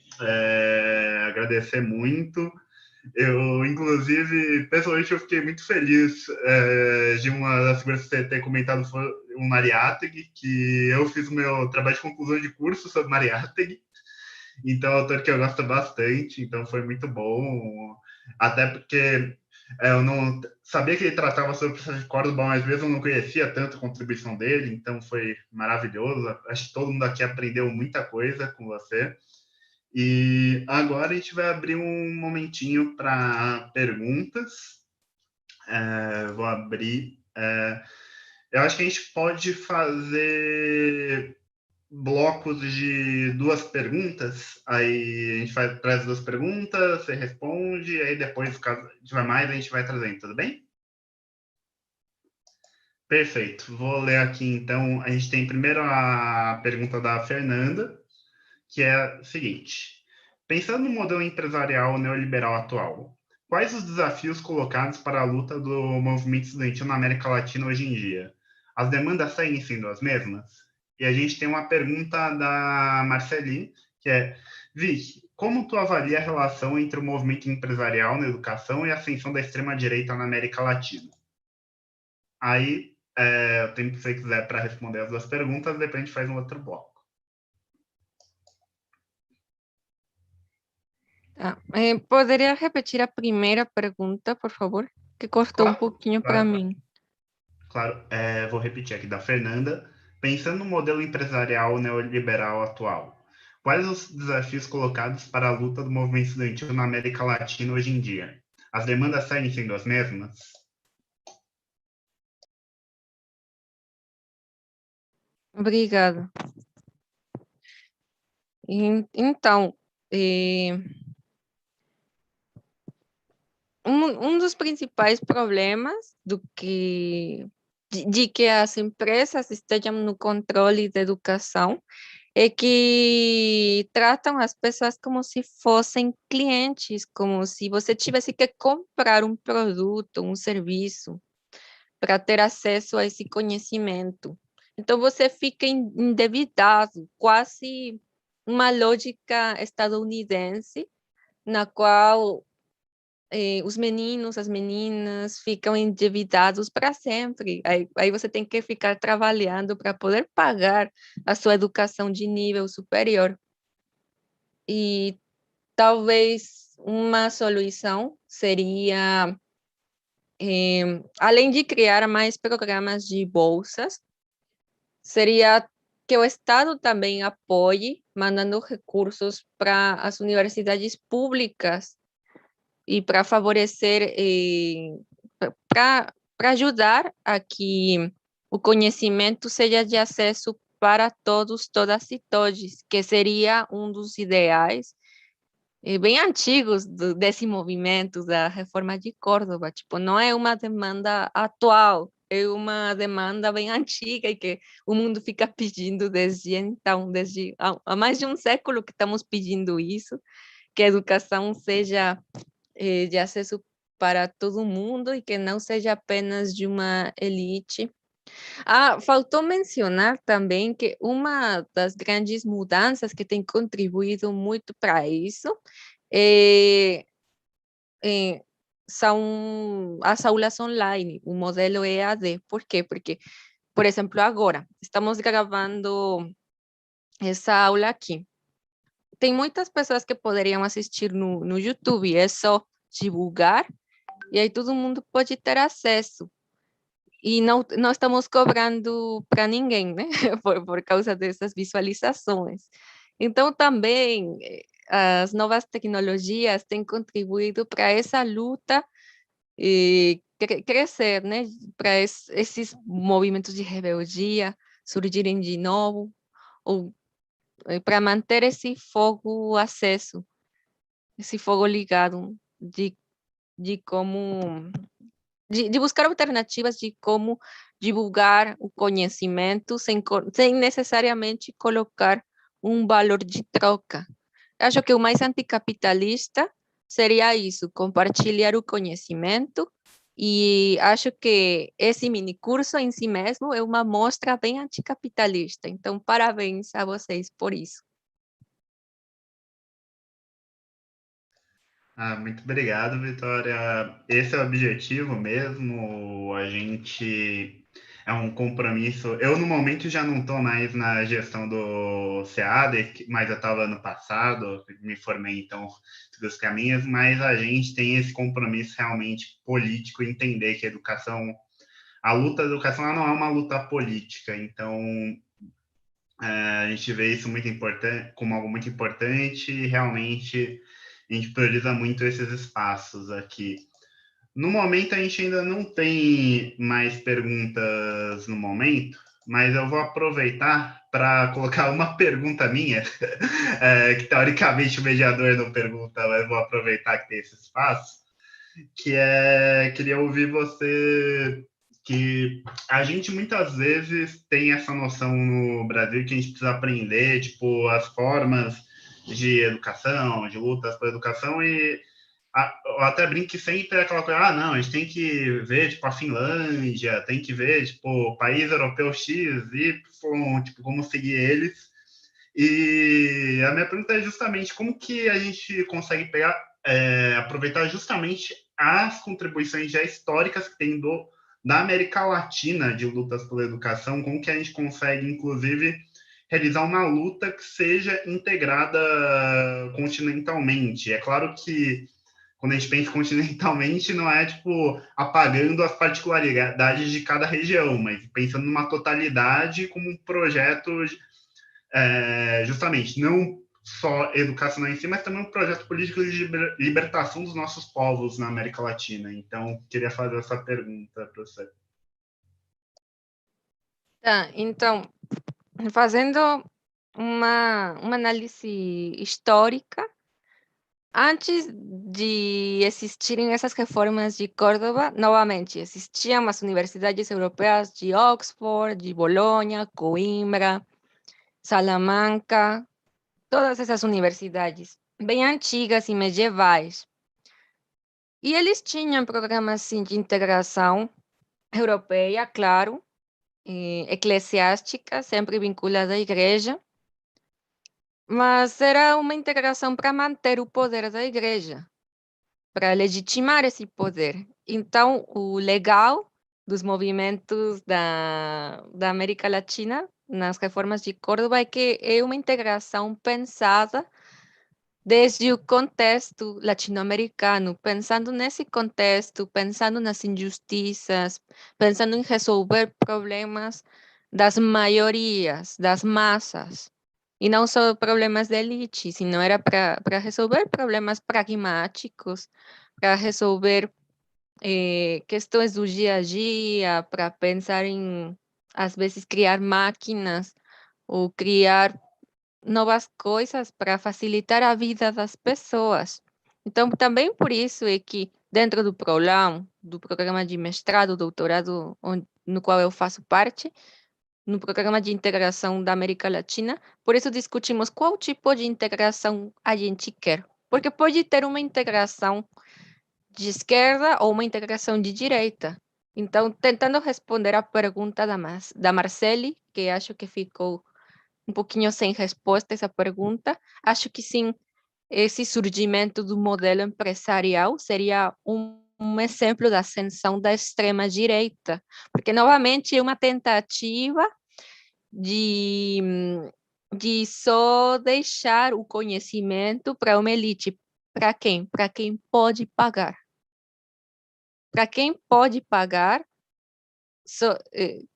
agradecer muito. Eu, inclusive, pessoalmente, eu fiquei muito feliz de uma das coisas que você ter comentado foi o Mariátegui, que eu fiz o meu trabalho de conclusão de curso sobre Mariátegui, então é um autor que eu gosto bastante, então foi muito bom, até porque eu não sabia que ele tratava sobre o processo de Córdoba, mas mesmo eu não conhecia tanto a contribuição dele, então foi maravilhoso, acho que todo mundo aqui aprendeu muita coisa com você. E agora a gente vai abrir um momentinho para perguntas. Vou abrir. Eu acho que a gente pode fazer blocos de 2 perguntas. Aí a gente traz 2 perguntas, você responde, aí depois, caso tiver mais, a gente vai trazendo, tudo bem? Perfeito. Vou ler aqui então. A gente tem primeiro a pergunta da Fernanda, que é o seguinte: pensando no modelo empresarial neoliberal atual, quais os desafios colocados para a luta do movimento estudantil na América Latina hoje em dia? As demandas seguem sendo as mesmas? E a gente tem uma pergunta da Marceline, que é: Vic, como tu avalia a relação entre o movimento empresarial na educação e a ascensão da extrema-direita na América Latina? Aí, o tempo que você quiser para responder as 2 perguntas, depois a gente faz um outro bloco. ¿Podría repetir a primeira pergunta, por favor? Que cortou um pouquinho para Claro. mim. Claro, vou repetir aqui da Fernanda. Pensando no modelo empresarial neoliberal atual, quais os desafios colocados para a luta do movimento estudantil na América Latina hoje em dia? As demandas seguem sendo as mesmas? Obrigada. Então, um dos principais problemas de que as empresas estejam no controle da educação é que tratam as pessoas como se fossem clientes, como se você tivesse que comprar um produto, um serviço, para ter acesso a esse conhecimento. Então, você fica endividado, quase uma lógica estadunidense, na qual os meninos, as meninas ficam endividados para sempre. Aí você tem que ficar trabalhando para poder pagar a sua educação de nível superior. E talvez uma solução seria, além de criar mais programas de bolsas, seria que o Estado também apoie, mandando recursos para as universidades públicas e para favorecer, para ajudar a que o conhecimento seja de acesso para todos, todas e todes, que seria um dos ideais bem antigos desse movimento da reforma de Córdoba. Tipo, não é uma demanda atual, é uma demanda bem antiga e que o mundo fica pedindo desde então, desde há mais de um século que estamos pedindo isso, que a educação seja de acesso para todo mundo e que não seja apenas de uma elite. Faltou mencionar também que uma das grandes mudanças que tem contribuído muito para isso é, são as aulas online, o modelo EAD. Por quê? Porque, por exemplo, agora estamos gravando essa aula aqui. Tem muitas pessoas que poderiam assistir no YouTube, é só divulgar e aí todo mundo pode ter acesso. E não estamos cobrando para ninguém, né? Por causa dessas visualizações. Então, também, as novas tecnologias têm contribuído para essa luta crescer, né? Para esses movimentos de rebeldia surgirem de novo, ou para manter esse fogo aceso, esse fogo ligado de como de buscar alternativas de como divulgar o conhecimento sem necessariamente colocar um valor de troca. Acho que o mais anticapitalista seria isso, compartilhar o conhecimento, e acho que esse mini curso em si mesmo é uma mostra bem anticapitalista. Então, parabéns a vocês por isso. Muito obrigado, Vitória. Esse é o objetivo mesmo. A gente é um compromisso. Eu, no momento, já não estou mais na gestão do SEAD, mas eu estava no passado, me formei, então, dos caminhos, mas a gente tem esse compromisso realmente político, entender que a luta da educação ela não é uma luta política, então a gente vê isso muito importante, como algo muito importante e realmente a gente prioriza muito esses espaços aqui. No momento, a gente ainda não tem mais perguntas no momento, mas eu vou aproveitar para colocar uma pergunta minha, que teoricamente o mediador não pergunta, mas vou aproveitar que tem esse espaço, queria ouvir você, que a gente muitas vezes tem essa noção no Brasil que a gente precisa aprender, tipo, as formas de educação, de lutas pela educação, e eu até brinco que sempre é aquela coisa, não, a gente tem que ver, tipo, a Finlândia, tem que ver, tipo, o país europeu X, Y, tipo, como seguir eles. E a minha pergunta é justamente como que a gente consegue pegar, aproveitar justamente as contribuições já históricas que tem da América Latina de lutas pela educação, como que a gente consegue, inclusive, realizar uma luta que seja integrada continentalmente. É claro que quando a gente pensa continentalmente, não é tipo apagando as particularidades de cada região, mas pensando numa totalidade como um projeto, justamente, não só educacional em si, mas também um projeto político de libertação dos nossos povos na América Latina. Então, queria fazer essa pergunta para você. Tá, então, fazendo uma análise histórica, antes de existirem essas reformas de Córdoba, novamente, existiam as universidades europeias de Oxford, de Bolonha, Coimbra, Salamanca, todas essas universidades, bem antigas e medievais. E eles tinham programas assim, de integração europeia, claro, eclesiástica, sempre vinculada à igreja, mas era uma integração para manter o poder da igreja, para legitimar esse poder. Então, o legal dos movimentos da América Latina nas reformas de Córdoba é que é uma integração pensada desde o contexto latino-americano, pensando nesse contexto, pensando nas injustiças, pensando em resolver problemas das maiorias, das massas, e não só problemas de elite, sino era para resolver problemas pragmáticos, para resolver questões do dia a dia, para pensar em, às vezes, criar máquinas ou criar novas coisas para facilitar a vida das pessoas. Então, também por isso é que dentro do PROLAN, do programa de mestrado, doutorado, no qual eu faço parte, no programa de integração da América Latina, por isso discutimos qual tipo de integração a gente quer. Porque pode ter uma integração de esquerda ou uma integração de direita. Então, tentando responder à pergunta da Marcele, que acho que ficou um pouquinho sem resposta essa pergunta. Acho que sim, esse surgimento do modelo empresarial seria um exemplo da ascensão da extrema-direita, porque, novamente, é uma tentativa de, de só deixar o conhecimento para uma elite. Para quem? Para quem pode pagar. Para quem pode pagar,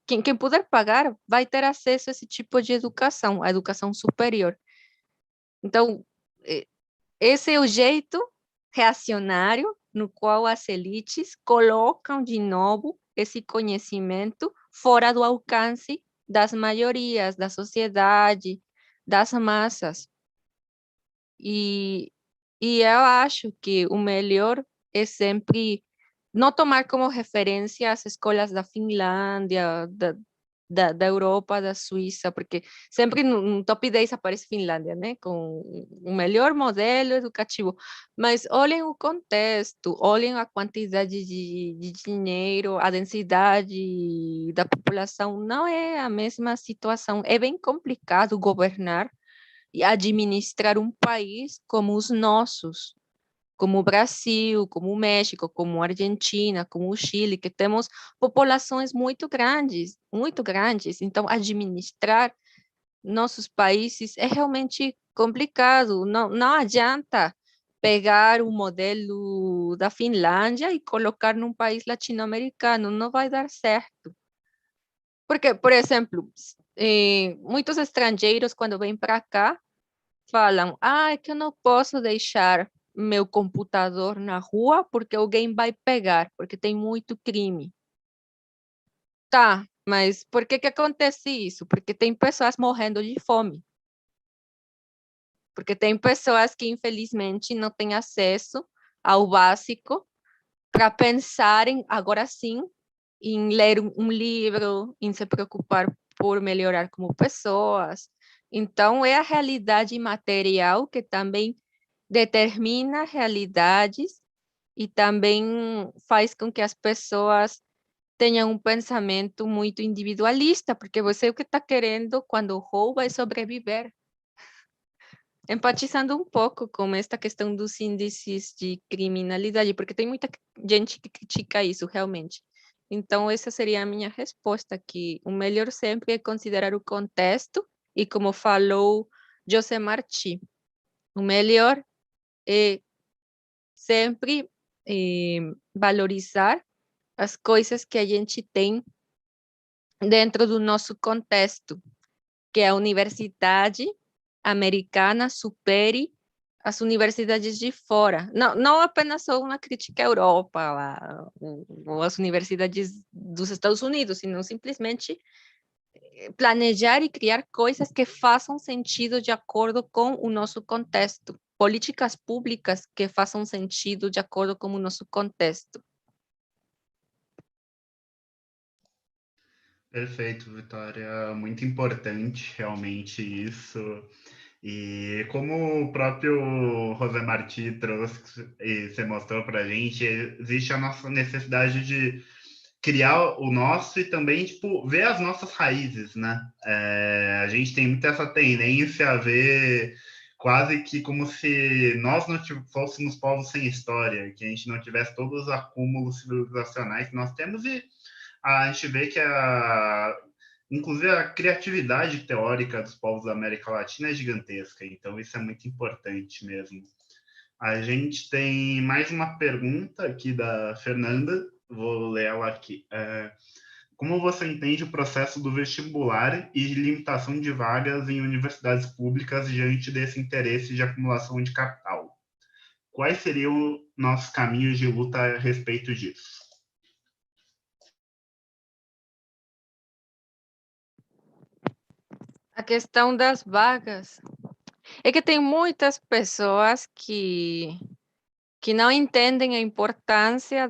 quem puder pagar vai ter acesso a esse tipo de educação, a educação superior. Então, esse é o jeito reacionário no qual as elites colocam de novo esse conhecimento fora do alcance das maiorias, da sociedade, das massas. E eu acho que o melhor é sempre não tomar como referência as escolas da Finlândia, da Europa, da Suíça, porque sempre no top 10 aparece Finlândia, né? Com o melhor modelo educativo. Mas olhem o contexto, olhem a quantidade de dinheiro, a densidade da população, não é a mesma situação. É bem complicado governar e administrar um país como os nossos. como o Brasil, como o México, como a Argentina, como o Chile, que temos populações muito grandes. Então, administrar nossos países é realmente complicado. Não adianta pegar o modelo da Finlândia e colocar num país latino-americano, não vai dar certo. Porque, por exemplo, muitos estrangeiros, quando vêm para cá, falam: ah, é que eu não posso deixar meu computador na rua porque alguém vai pegar, porque tem muito crime. Tá, mas por que que acontece isso? Porque tem pessoas morrendo de fome. Porque tem pessoas que, infelizmente, não têm acesso ao básico para pensarem, agora sim, em ler um livro, em se preocupar por melhorar como pessoas. Então, é a realidade material que também determina realidades e também faz com que as pessoas tenham um pensamento muito individualista, porque você o que está querendo quando rouba é sobreviver. Empatizando um pouco com esta questão dos índices de criminalidade, porque tem muita gente que critica isso realmente. Então, essa seria a minha resposta, que o melhor sempre é considerar o contexto, e como falou José Martí, o melhor é sempre valorizar as coisas que a gente tem dentro do nosso contexto, que a universidade americana supere as universidades de fora. Não apenas só uma crítica à Europa lá, ou às universidades dos Estados Unidos, sino simplesmente planejar e criar coisas que façam sentido de acordo com o nosso contexto. Políticas públicas que façam sentido de acordo com o nosso contexto. Perfeito, Vitória. Muito importante realmente isso. E como o próprio José Martí trouxe e se mostrou para a gente, existe a nossa necessidade de criar o nosso e também tipo ver as nossas raízes, né? A gente tem muito essa tendência a ver quase que como se nós não fôssemos povos sem história, que a gente não tivesse todos os acúmulos civilizacionais que nós temos e a gente vê que inclusive a criatividade teórica dos povos da América Latina é gigantesca, então isso é muito importante mesmo. A gente tem mais uma pergunta aqui da Fernanda, vou ler ela aqui. Como você entende o processo do vestibular e de limitação de vagas em universidades públicas diante desse interesse de acumulação de capital? Quais seriam nossos caminhos de luta a respeito disso? A questão das vagas é que tem muitas pessoas que não entendem a importância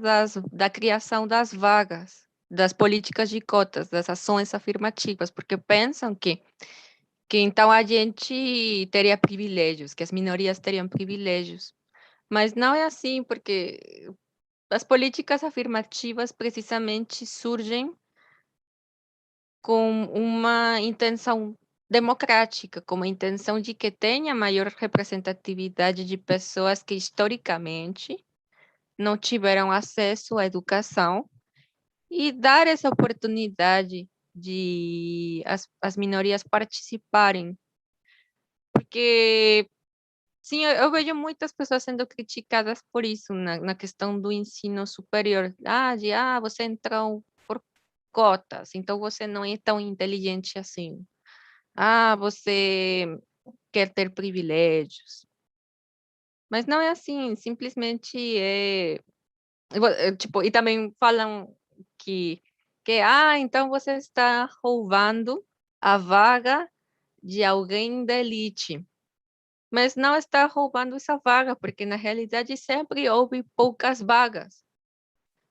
da criação das vagas, das políticas de cotas, das ações afirmativas, porque pensam que então a gente teria privilégios, que as minorias teriam privilégios. Mas não é assim, porque as políticas afirmativas precisamente surgem com uma intenção democrática, com a intenção de que tenha maior representatividade de pessoas que historicamente não tiveram acesso à educação e dar essa oportunidade de as minorias participarem. Porque, sim, eu vejo muitas pessoas sendo criticadas por isso, na questão do ensino superior. Você entrou por cotas, então você não é tão inteligente assim. Você quer ter privilégios. Mas não é assim, simplesmente tipo, e também falam que então você está roubando a vaga de alguém da elite. Mas não está roubando essa vaga, porque na realidade sempre houve poucas vagas.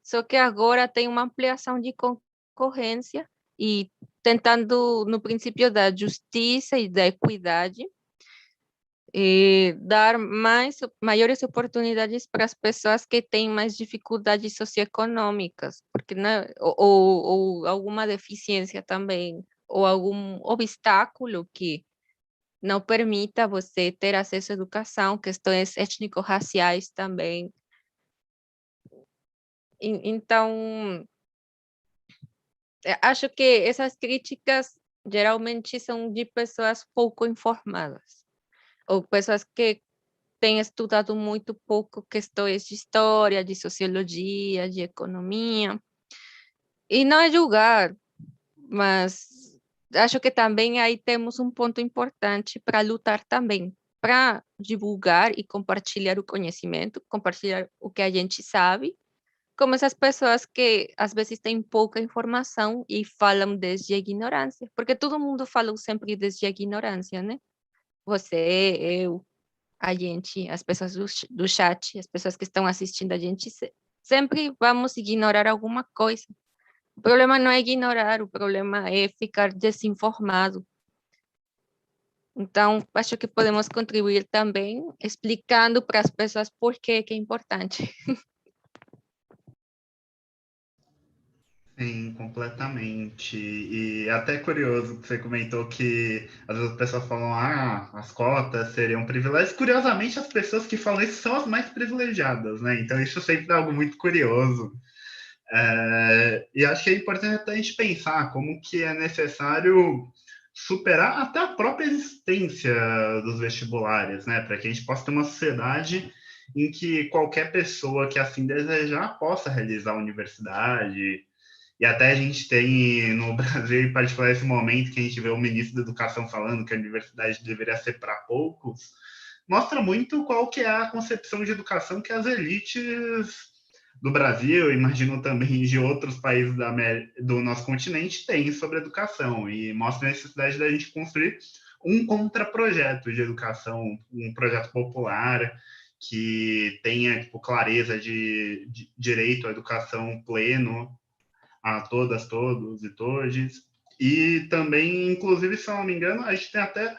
Só que agora tem uma ampliação de concorrência e tentando, no princípio da justiça e da equidade, dar maiores oportunidades para as pessoas que têm mais dificuldades socioeconômicas, porque, né, ou alguma deficiência também, ou algum obstáculo que não permita você ter acesso à educação, questões étnico-raciais também. Então, acho que essas críticas geralmente são de pessoas pouco informadas, ou pessoas que têm estudado muito pouco questões de história, de sociologia, de economia. E não é julgar, mas acho que também aí temos um ponto importante para lutar também, para divulgar e compartilhar o conhecimento, compartilhar o que a gente sabe, como essas pessoas que às vezes têm pouca informação e falam desde a ignorância, porque todo mundo fala sempre desde a ignorância, né? Você, eu, a gente, as pessoas do chat, as pessoas que estão assistindo a gente, sempre vamos ignorar alguma coisa. O problema não é ignorar, o problema é ficar desinformado. Então, acho que podemos contribuir também explicando para as pessoas por que é importante. Sim, completamente. E até curioso que você comentou que às vezes as pessoas falam, as cotas seriam privilégios. Curiosamente, as pessoas que falam isso são as mais privilegiadas, né? Então, isso sempre é algo muito curioso. E acho que é importante até a gente pensar como que é necessário superar até a própria existência dos vestibulares, né? Para que a gente possa ter uma sociedade em que qualquer pessoa que assim desejar possa realizar a universidade. E até a gente tem no Brasil, em particular, esse momento que a gente vê o ministro da Educação falando que a universidade deveria ser para poucos, mostra muito qual que é a concepção de educação que as elites do Brasil, imagino também de outros países do nosso continente, têm sobre educação, e mostra a necessidade da gente construir um contraprojeto de educação, um projeto popular que tenha tipo, clareza de direito à educação pleno a todas, todos e todes. E também, inclusive, se eu não me engano, a gente tem até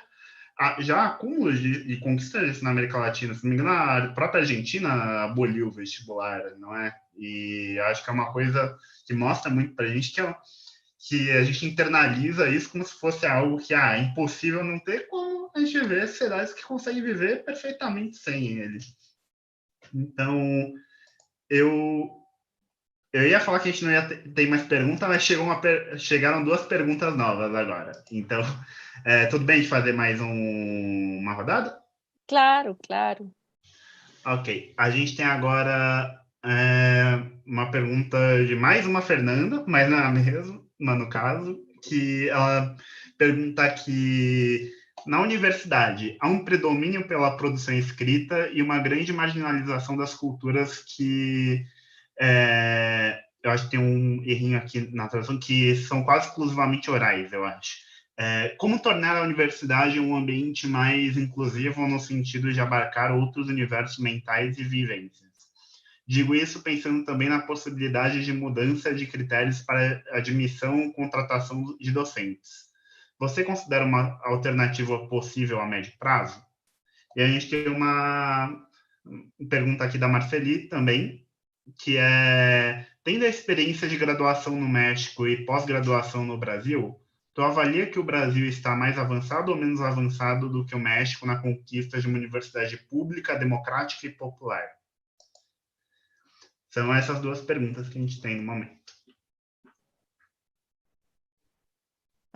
já acúmulos de conquistas na América Latina. Se não me engano, a própria Argentina aboliu o vestibular, não é? E acho que é uma coisa que mostra muito para a gente que a gente internaliza isso como se fosse algo que é impossível não ter, como a gente vê sociedades que conseguem viver perfeitamente sem ele. Então, eu eu ia falar que a gente não ia ter mais perguntas, mas chegaram duas perguntas novas agora. Então, tudo bem de fazer mais uma rodada? Claro, claro. Ok. A gente tem agora uma pergunta de mais uma Fernanda, mas não é a mesma, mas no caso, que ela pergunta aqui na universidade, há um predomínio pela produção escrita e uma grande marginalização das culturas que eu acho que tem um errinho aqui na tradução, que são quase exclusivamente orais, eu acho. Como tornar a universidade um ambiente mais inclusivo no sentido de abarcar outros universos mentais e vivências? Digo isso pensando também na possibilidade de mudança de critérios para admissão e contratação de docentes. Você considera uma alternativa possível a médio prazo? E a gente tem uma pergunta aqui da Marceli também, que é, tendo a experiência de graduação no México e pós-graduação no Brasil, tu avalia que o Brasil está mais avançado ou menos avançado do que o México na conquista de uma universidade pública, democrática e popular? São essas duas perguntas que a gente tem no momento.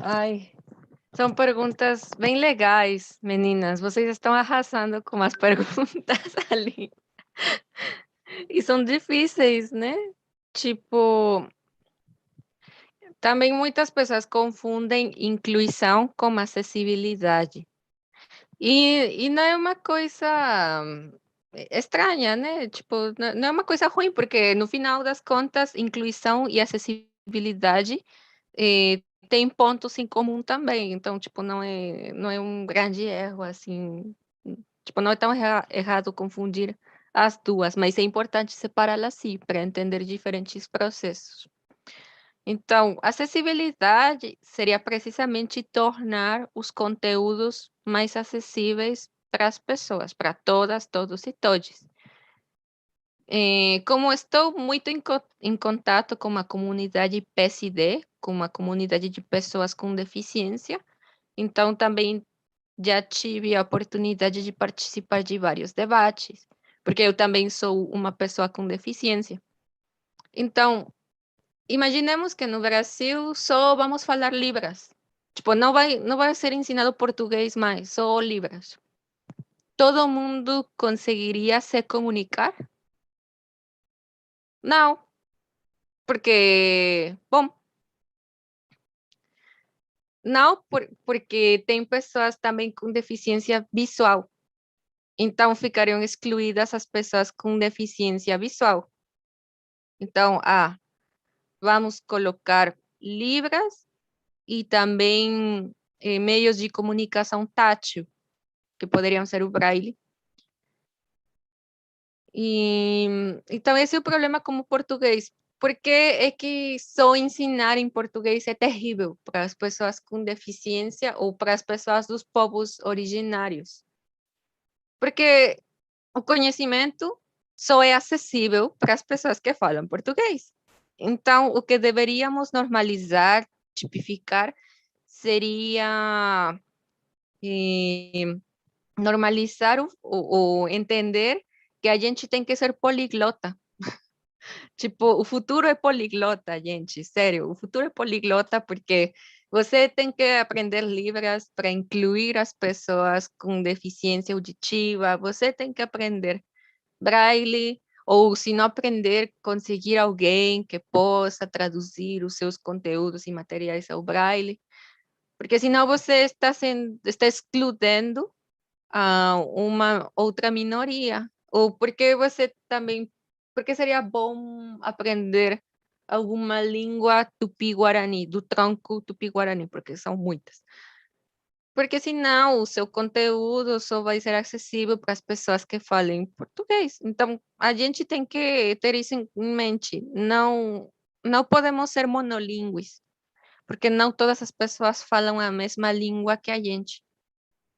Ai, são perguntas bem legais, meninas. Vocês estão arrasando com as perguntas ali. E são difíceis, né? Tipo, também muitas pessoas confundem inclusão com acessibilidade. E não é uma coisa estranha, né? Tipo, não é uma coisa ruim, porque no final das contas, inclusão e acessibilidade tem pontos em comum também. Então, tipo, não é um grande erro, assim. Tipo, não é tão errado confundir as duas, mas é importante separá-las assim, para entender diferentes processos. Então, acessibilidade seria precisamente tornar os conteúdos mais acessíveis para as pessoas, para todas, todos e todes. Como estou muito em contato com a comunidade PSD, com uma comunidade de pessoas com deficiência, então também já tive a oportunidade de participar de vários debates, porque eu também sou uma pessoa com deficiência. Então, imaginemos que no Brasil só vamos falar Libras. Tipo, não vai ser ensinado português mais, só Libras. Todo mundo conseguiria se comunicar? Não, porque, bom, não porque tem pessoas também com deficiência visual. Então, ficariam excluídas as pessoas com deficiência visual. Então, vamos colocar Libras e também meios de comunicação tátil, que poderiam ser o Braille. Então, esse é o problema com o português. Porque é que só ensinar em português é terrível para as pessoas com deficiência ou para as pessoas dos povos originários. Porque o conhecimento só é acessível para as pessoas que falam português. Então, o que deveríamos normalizar, tipificar, seria normalizar ou entender que a gente tem que ser poliglota. Tipo, o futuro é poliglota, gente, sério, o futuro é poliglota porque você tem que aprender Libras para incluir as pessoas com deficiência auditiva, você tem que aprender Braille, ou se não aprender, conseguir alguém que possa traduzir os seus conteúdos e materiais ao Braille, porque senão você está excludendo a uma outra minoria, ou porque você também, porque seria bom aprender alguma língua tupi-guarani, do tronco tupi-guarani, porque são muitas. Porque senão o seu conteúdo só vai ser acessível para as pessoas que falem português. Então, a gente tem que ter isso em mente. Não podemos ser monolíngues, porque não todas as pessoas falam a mesma língua que a gente.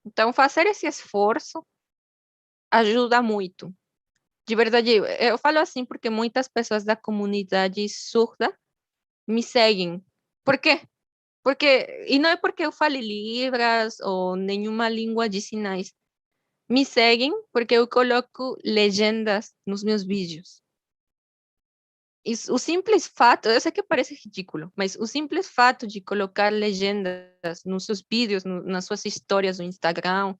Então, fazer esse esforço ajuda muito. De verdade, eu falo assim porque muitas pessoas da comunidade surda me seguem. Por quê? E não é porque eu fale Libras ou nenhuma língua de sinais. Me seguem porque eu coloco legendas nos meus vídeos. O simples fato, eu sei que parece ridículo, mas o simples fato de colocar legendas nos seus vídeos, nas suas histórias no Instagram,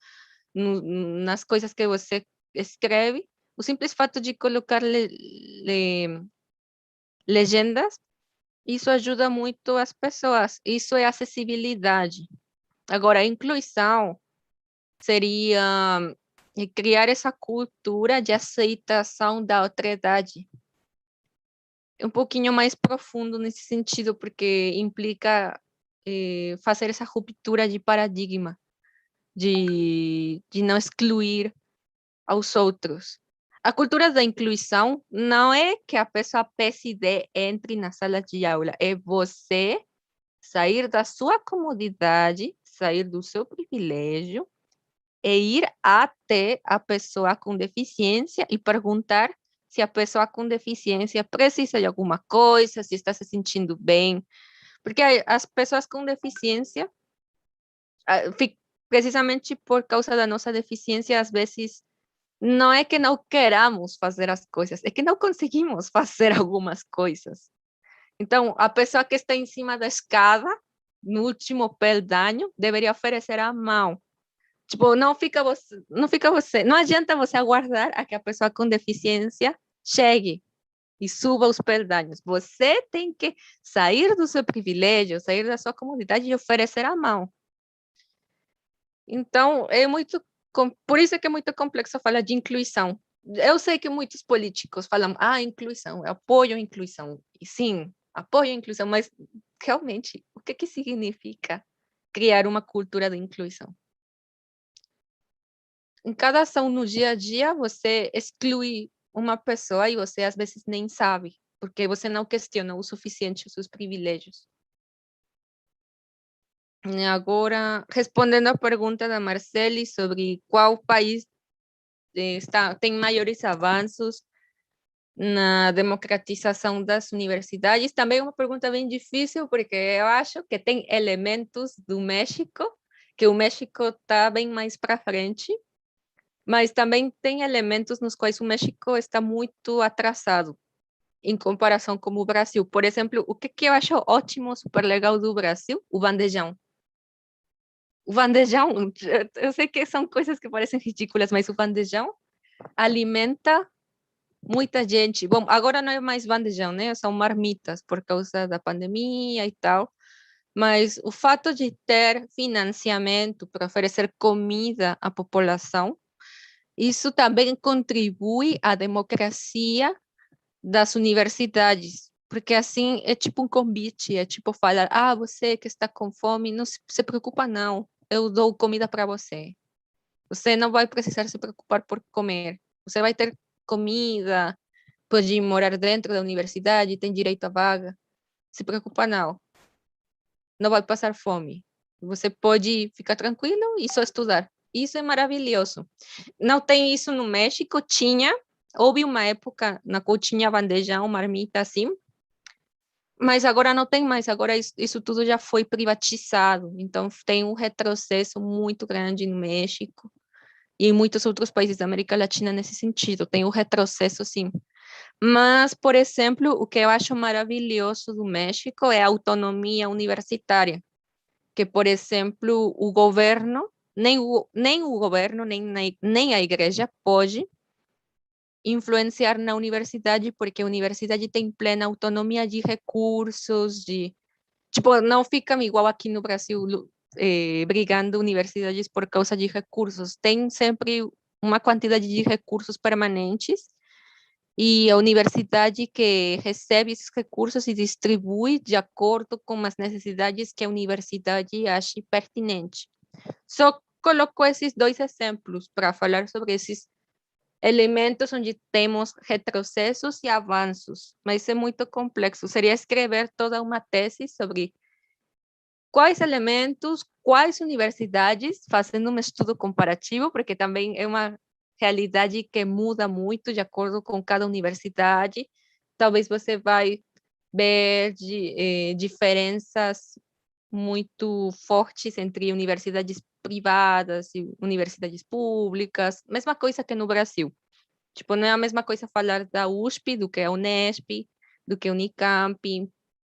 nas coisas que você escreve, o simples fato de colocar legendas, isso ajuda muito as pessoas. Isso é acessibilidade. Agora, a inclusão seria criar essa cultura de aceitação da outredade. É um pouquinho mais profundo nesse sentido, porque implica fazer essa ruptura de paradigma, de não excluir aos outros. A cultura da inclusão não é que a pessoa PSD entre na sala de aula, é você sair da sua comodidade, sair do seu privilégio e ir até a pessoa com deficiência e perguntar se a pessoa com deficiência precisa de alguma coisa, se está se sentindo bem. Porque as pessoas com deficiência, precisamente por causa da nossa deficiência, às vezes não é que não queramos fazer as coisas, é que não conseguimos fazer algumas coisas. Então, a pessoa que está em cima da escada, no último peldaño, deveria oferecer a mão. Tipo, não adianta você aguardar a que a pessoa com deficiência chegue e suba os peldaños. Você tem que sair do seu privilégio, sair da sua comunidade e oferecer a mão. Então, por isso é que é muito complexo falar de inclusão. Eu sei que muitos políticos falam, inclusão, apoio à inclusão. E sim, apoio à inclusão, mas realmente, o que significa criar uma cultura de inclusão? Em cada ação no dia a dia, você exclui uma pessoa e você às vezes nem sabe, porque você não questiona o suficiente os seus privilégios. E agora, respondendo à pergunta da Marcele sobre qual país tem maiores avanços na democratização das universidades, também é uma pergunta bem difícil, porque eu acho que tem elementos do México que o México está bem mais para frente, mas também tem elementos nos quais o México está muito atrasado em comparação com o Brasil. Por exemplo, o que eu acho ótimo, super legal do Brasil? O bandejão. O bandejão, eu sei que são coisas que parecem ridículas, mas o bandejão alimenta muita gente. Bom, agora não é mais bandejão, né? São marmitas por causa da pandemia e tal. Mas o fato de ter financiamento para oferecer comida à população, isso também contribui à democracia das universidades, porque assim é tipo um convite, é tipo falar, você que está com fome, não se preocupa não, eu dou comida para você. Você não vai precisar se preocupar por comer. Você vai ter comida, pode morar dentro da universidade, tem direito à vaga. Se preocupa não, não vai passar fome. Você pode ficar tranquilo e só estudar. Isso é maravilhoso. Não tem isso no México, tinha. Houve uma época na qual tinha bandejão, marmita assim, mas agora não tem mais. Agora isso tudo já foi privatizado. Então tem um retrocesso muito grande no México e em muitos outros países da América Latina nesse sentido. Tem um retrocesso, sim. Mas, por exemplo, o que eu acho maravilhoso do México é a autonomia universitária, que, por exemplo, o governo, nem o governo, nem a igreja pode influenciar na universidade, porque a universidade tem plena autonomia de recursos, tipo, não fica igual aqui no Brasil, brigando universidades por causa de recursos. Tem sempre uma quantidade de recursos permanentes e a universidade que recebe esses recursos e distribui de acordo com as necessidades que a universidade ache pertinente. Só coloco esses dois exemplos para falar sobre esses elementos onde temos retrocessos e avanços, mas é muito complexo. Seria escrever toda uma tese sobre quais elementos, quais universidades, fazendo um estudo comparativo, porque também é uma realidade que muda muito de acordo com cada universidade. Talvez você vai ver diferenças muito fortes entre universidades privadas e universidades públicas, mesma coisa que no Brasil. Tipo, não é a mesma coisa falar da USP do que a Unesp, do que a Unicamp.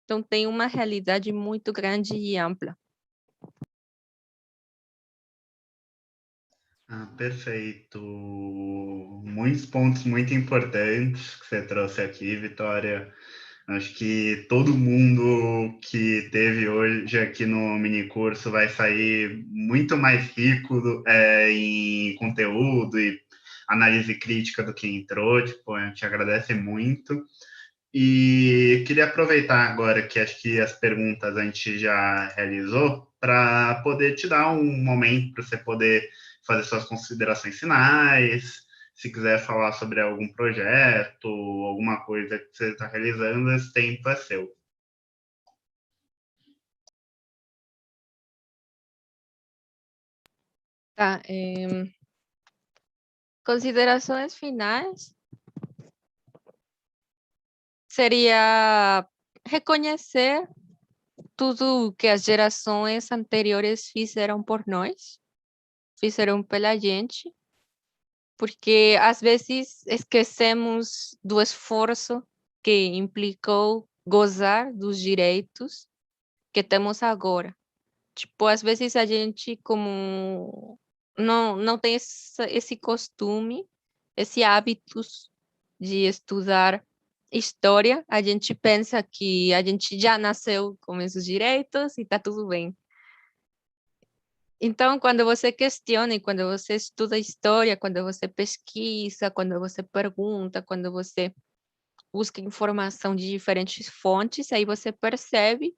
Então, tem uma realidade muito grande e ampla. Perfeito. Muitos pontos muito importantes que você trouxe aqui, Vitória. Acho que todo mundo que teve hoje aqui no mini curso vai sair muito mais rico em conteúdo e análise crítica do que entrou. Tipo, a gente agradece muito. E queria aproveitar agora que acho que as perguntas a gente já realizou para poder te dar um momento para você poder fazer suas considerações finais. Se quiser falar sobre algum projeto, alguma coisa que você está realizando, esse tempo é seu. Tá, considerações finais seria reconhecer tudo que as gerações anteriores fizeram por nós, fizeram pela gente, porque às vezes esquecemos do esforço que implicou gozar dos direitos que temos agora. Tipo, às vezes a gente, como não tem esse costume, esse hábito de estudar história, a gente pensa que a gente já nasceu com esses direitos e tá tudo bem. Então, quando você questiona e quando você estuda história, quando você pesquisa, quando você pergunta, quando você busca informação de diferentes fontes, aí você percebe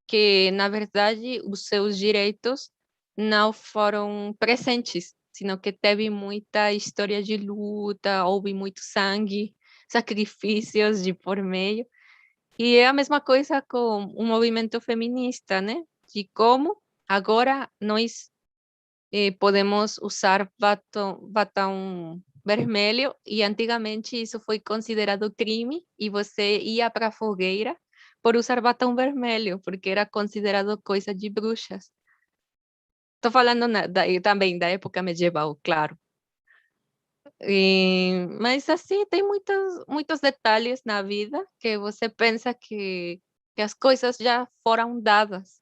que, na verdade, os seus direitos não foram presentes, sino que teve muita história de luta, houve muito sangue, sacrifícios de por meio. E é a mesma coisa com o movimento feminista, né? De como agora nós podemos usar batom vermelho e antigamente isso foi considerado crime e você ia para a fogueira por usar batom vermelho, porque era considerado coisa de bruxas. Estou falando também da época medieval, claro. Mas assim, tem muitos detalhes na vida que você pensa que as coisas já foram dadas.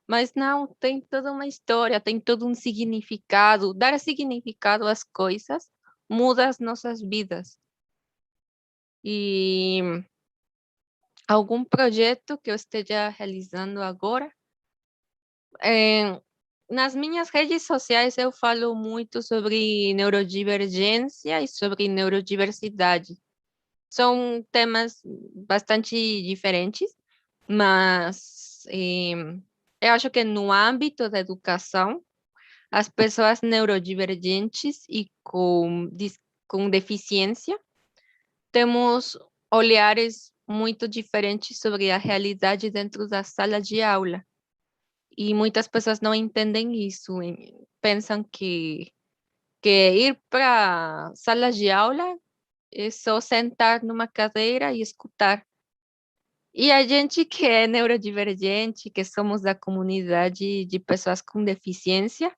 Mas não, tem toda uma história, tem todo um significado. Dar significado às coisas muda as nossas vidas. E algum projeto que eu esteja realizando agora, eh, nas minhas redes sociais eu falo muito sobre neurodivergência e sobre neurodiversidade. São temas bastante diferentes, mas eu acho que no âmbito da educação, as pessoas neurodivergentes e com deficiência temos olhares muito diferentes sobre a realidade dentro da sala de aula. E muitas pessoas não entendem isso, pensam que ir para sala de aula é só sentar numa cadeira e escutar. E a gente que é neurodivergente, que somos da comunidade de pessoas com deficiência,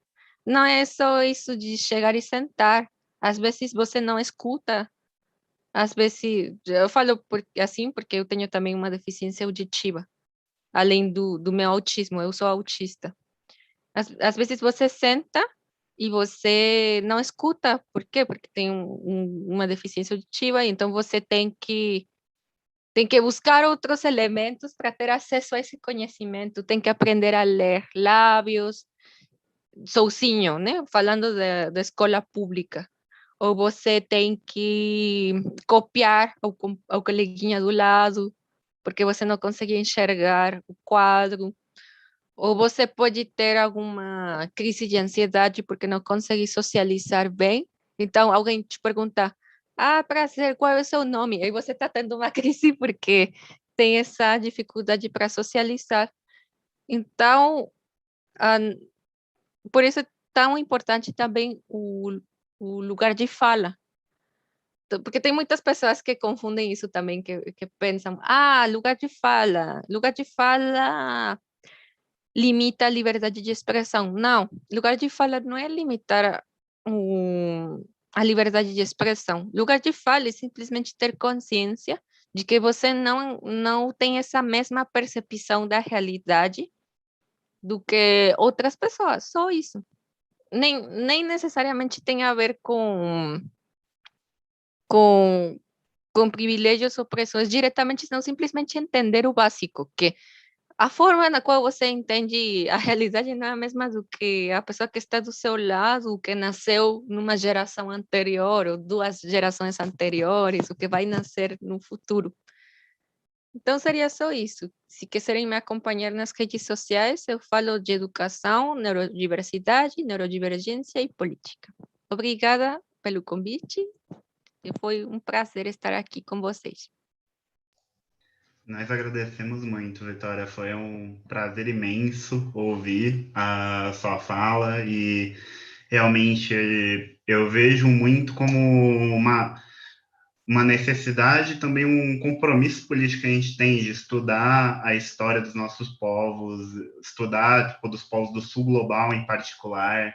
não é só isso de chegar e sentar. Às vezes você não escuta, às vezes, eu falo assim porque eu tenho também uma deficiência auditiva, além do meu autismo, eu sou autista. Às vezes você senta e você não escuta, por quê? Porque tem uma deficiência auditiva, então você tem que buscar outros elementos para ter acesso a esse conhecimento, tem que aprender a ler lábios, sozinho, né? Falando da escola pública. Ou você tem que copiar ao coleguinha do lado, porque você não consegue enxergar o quadro. Ou você pode ter alguma crise de ansiedade porque não consegue socializar bem. Então, alguém te pergunta: Ah, prazer, qual é o seu nome? Aí você está tendo uma crise porque tem essa dificuldade para socializar. Então, ah, por isso é tão importante também o lugar de fala. Porque tem muitas pessoas que confundem isso também, que pensam: lugar de fala. Lugar de fala limita a liberdade de expressão. Não, lugar de fala não é limitar a liberdade de expressão. Lugar de fala é simplesmente ter consciência de que você não tem essa mesma percepção da realidade do que outras pessoas, só isso. Nem necessariamente tem a ver com, com privilégios ou opressões diretamente, não simplesmente entender o básico, que a forma na qual você entende a realidade não é a mesma do que a pessoa que está do seu lado, que nasceu numa geração anterior, ou duas gerações anteriores, o que vai nascer no futuro. Então, seria só isso. Se quiserem me acompanhar nas redes sociais, eu falo de educação, neurodiversidade, neurodivergência e política. Obrigada pelo convite e foi um prazer estar aqui com vocês. Nós agradecemos muito, Vitória. Foi um prazer imenso ouvir a sua fala e realmente eu vejo muito como uma necessidade, também um compromisso político que a gente tem de estudar a história dos nossos povos, estudar tipo, dos povos do sul global em particular.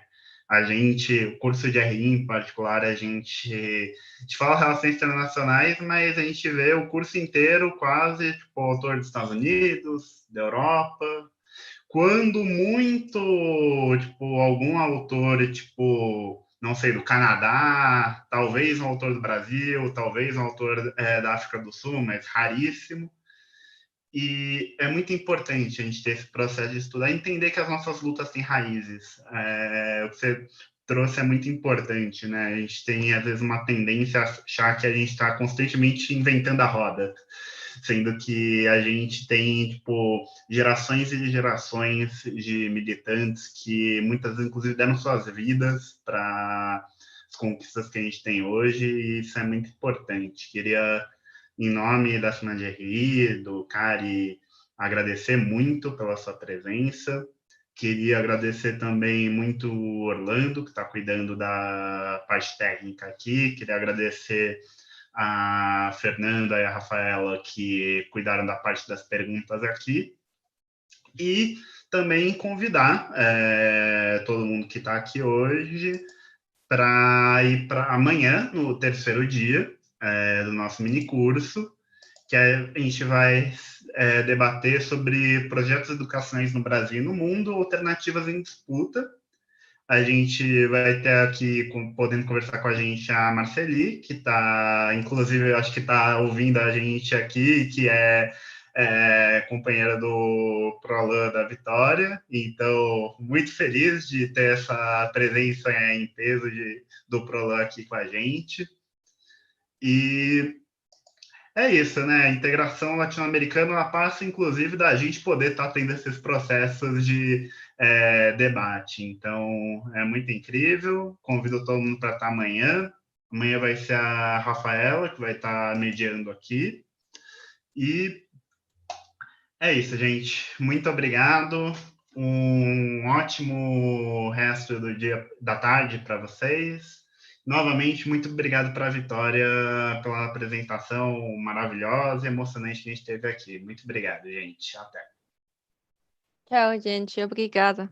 A gente, o curso de RI em particular, a gente fala relações internacionais, mas a gente vê o curso inteiro quase, tipo, autor dos Estados Unidos, da Europa, quando muito, tipo, algum autor, tipo, não sei, do Canadá, talvez um autor do Brasil, talvez um autor da África do Sul, mas raríssimo. E é muito importante a gente ter esse processo de estudar e entender que as nossas lutas têm raízes. O que você trouxe é muito importante, né? A gente tem, às vezes, uma tendência a achar que a gente está constantemente inventando a roda, sendo que a gente tem, tipo, gerações e gerações de militantes que muitas vezes, inclusive, deram suas vidas para as conquistas que a gente tem hoje, e isso é muito importante. Queria, em nome da Semana de RI, do CARI, agradecer muito pela sua presença. Queria agradecer também muito o Orlando, que está cuidando da parte técnica aqui. Queria agradecer a Fernanda e a Rafaela, que cuidaram da parte das perguntas aqui. E também convidar todo mundo que está aqui hoje para ir para amanhã, no terceiro dia do nosso mini curso, que a gente vai debater sobre projetos educacionais no Brasil e no mundo, alternativas em disputa. A gente vai ter aqui, podendo conversar com a gente, a Marceli, que está, inclusive, eu acho que está ouvindo a gente aqui, que é companheira do Prolan da Vitória. Então, muito feliz de ter essa presença em peso do Prolan aqui com a gente. E é isso, né? A integração latino-americana passa, inclusive, da gente poder estar tendo esses processos de debate. Então, é muito incrível. Convido todo mundo para estar amanhã. Amanhã vai ser a Rafaela, que vai estar mediando aqui. E é isso, gente. Muito obrigado. Um ótimo resto do dia, da tarde para vocês. Novamente, muito obrigado para a Vitória pela apresentação maravilhosa e emocionante que a gente teve aqui. Muito obrigado, gente. Até. Tchau, gente. Obrigada.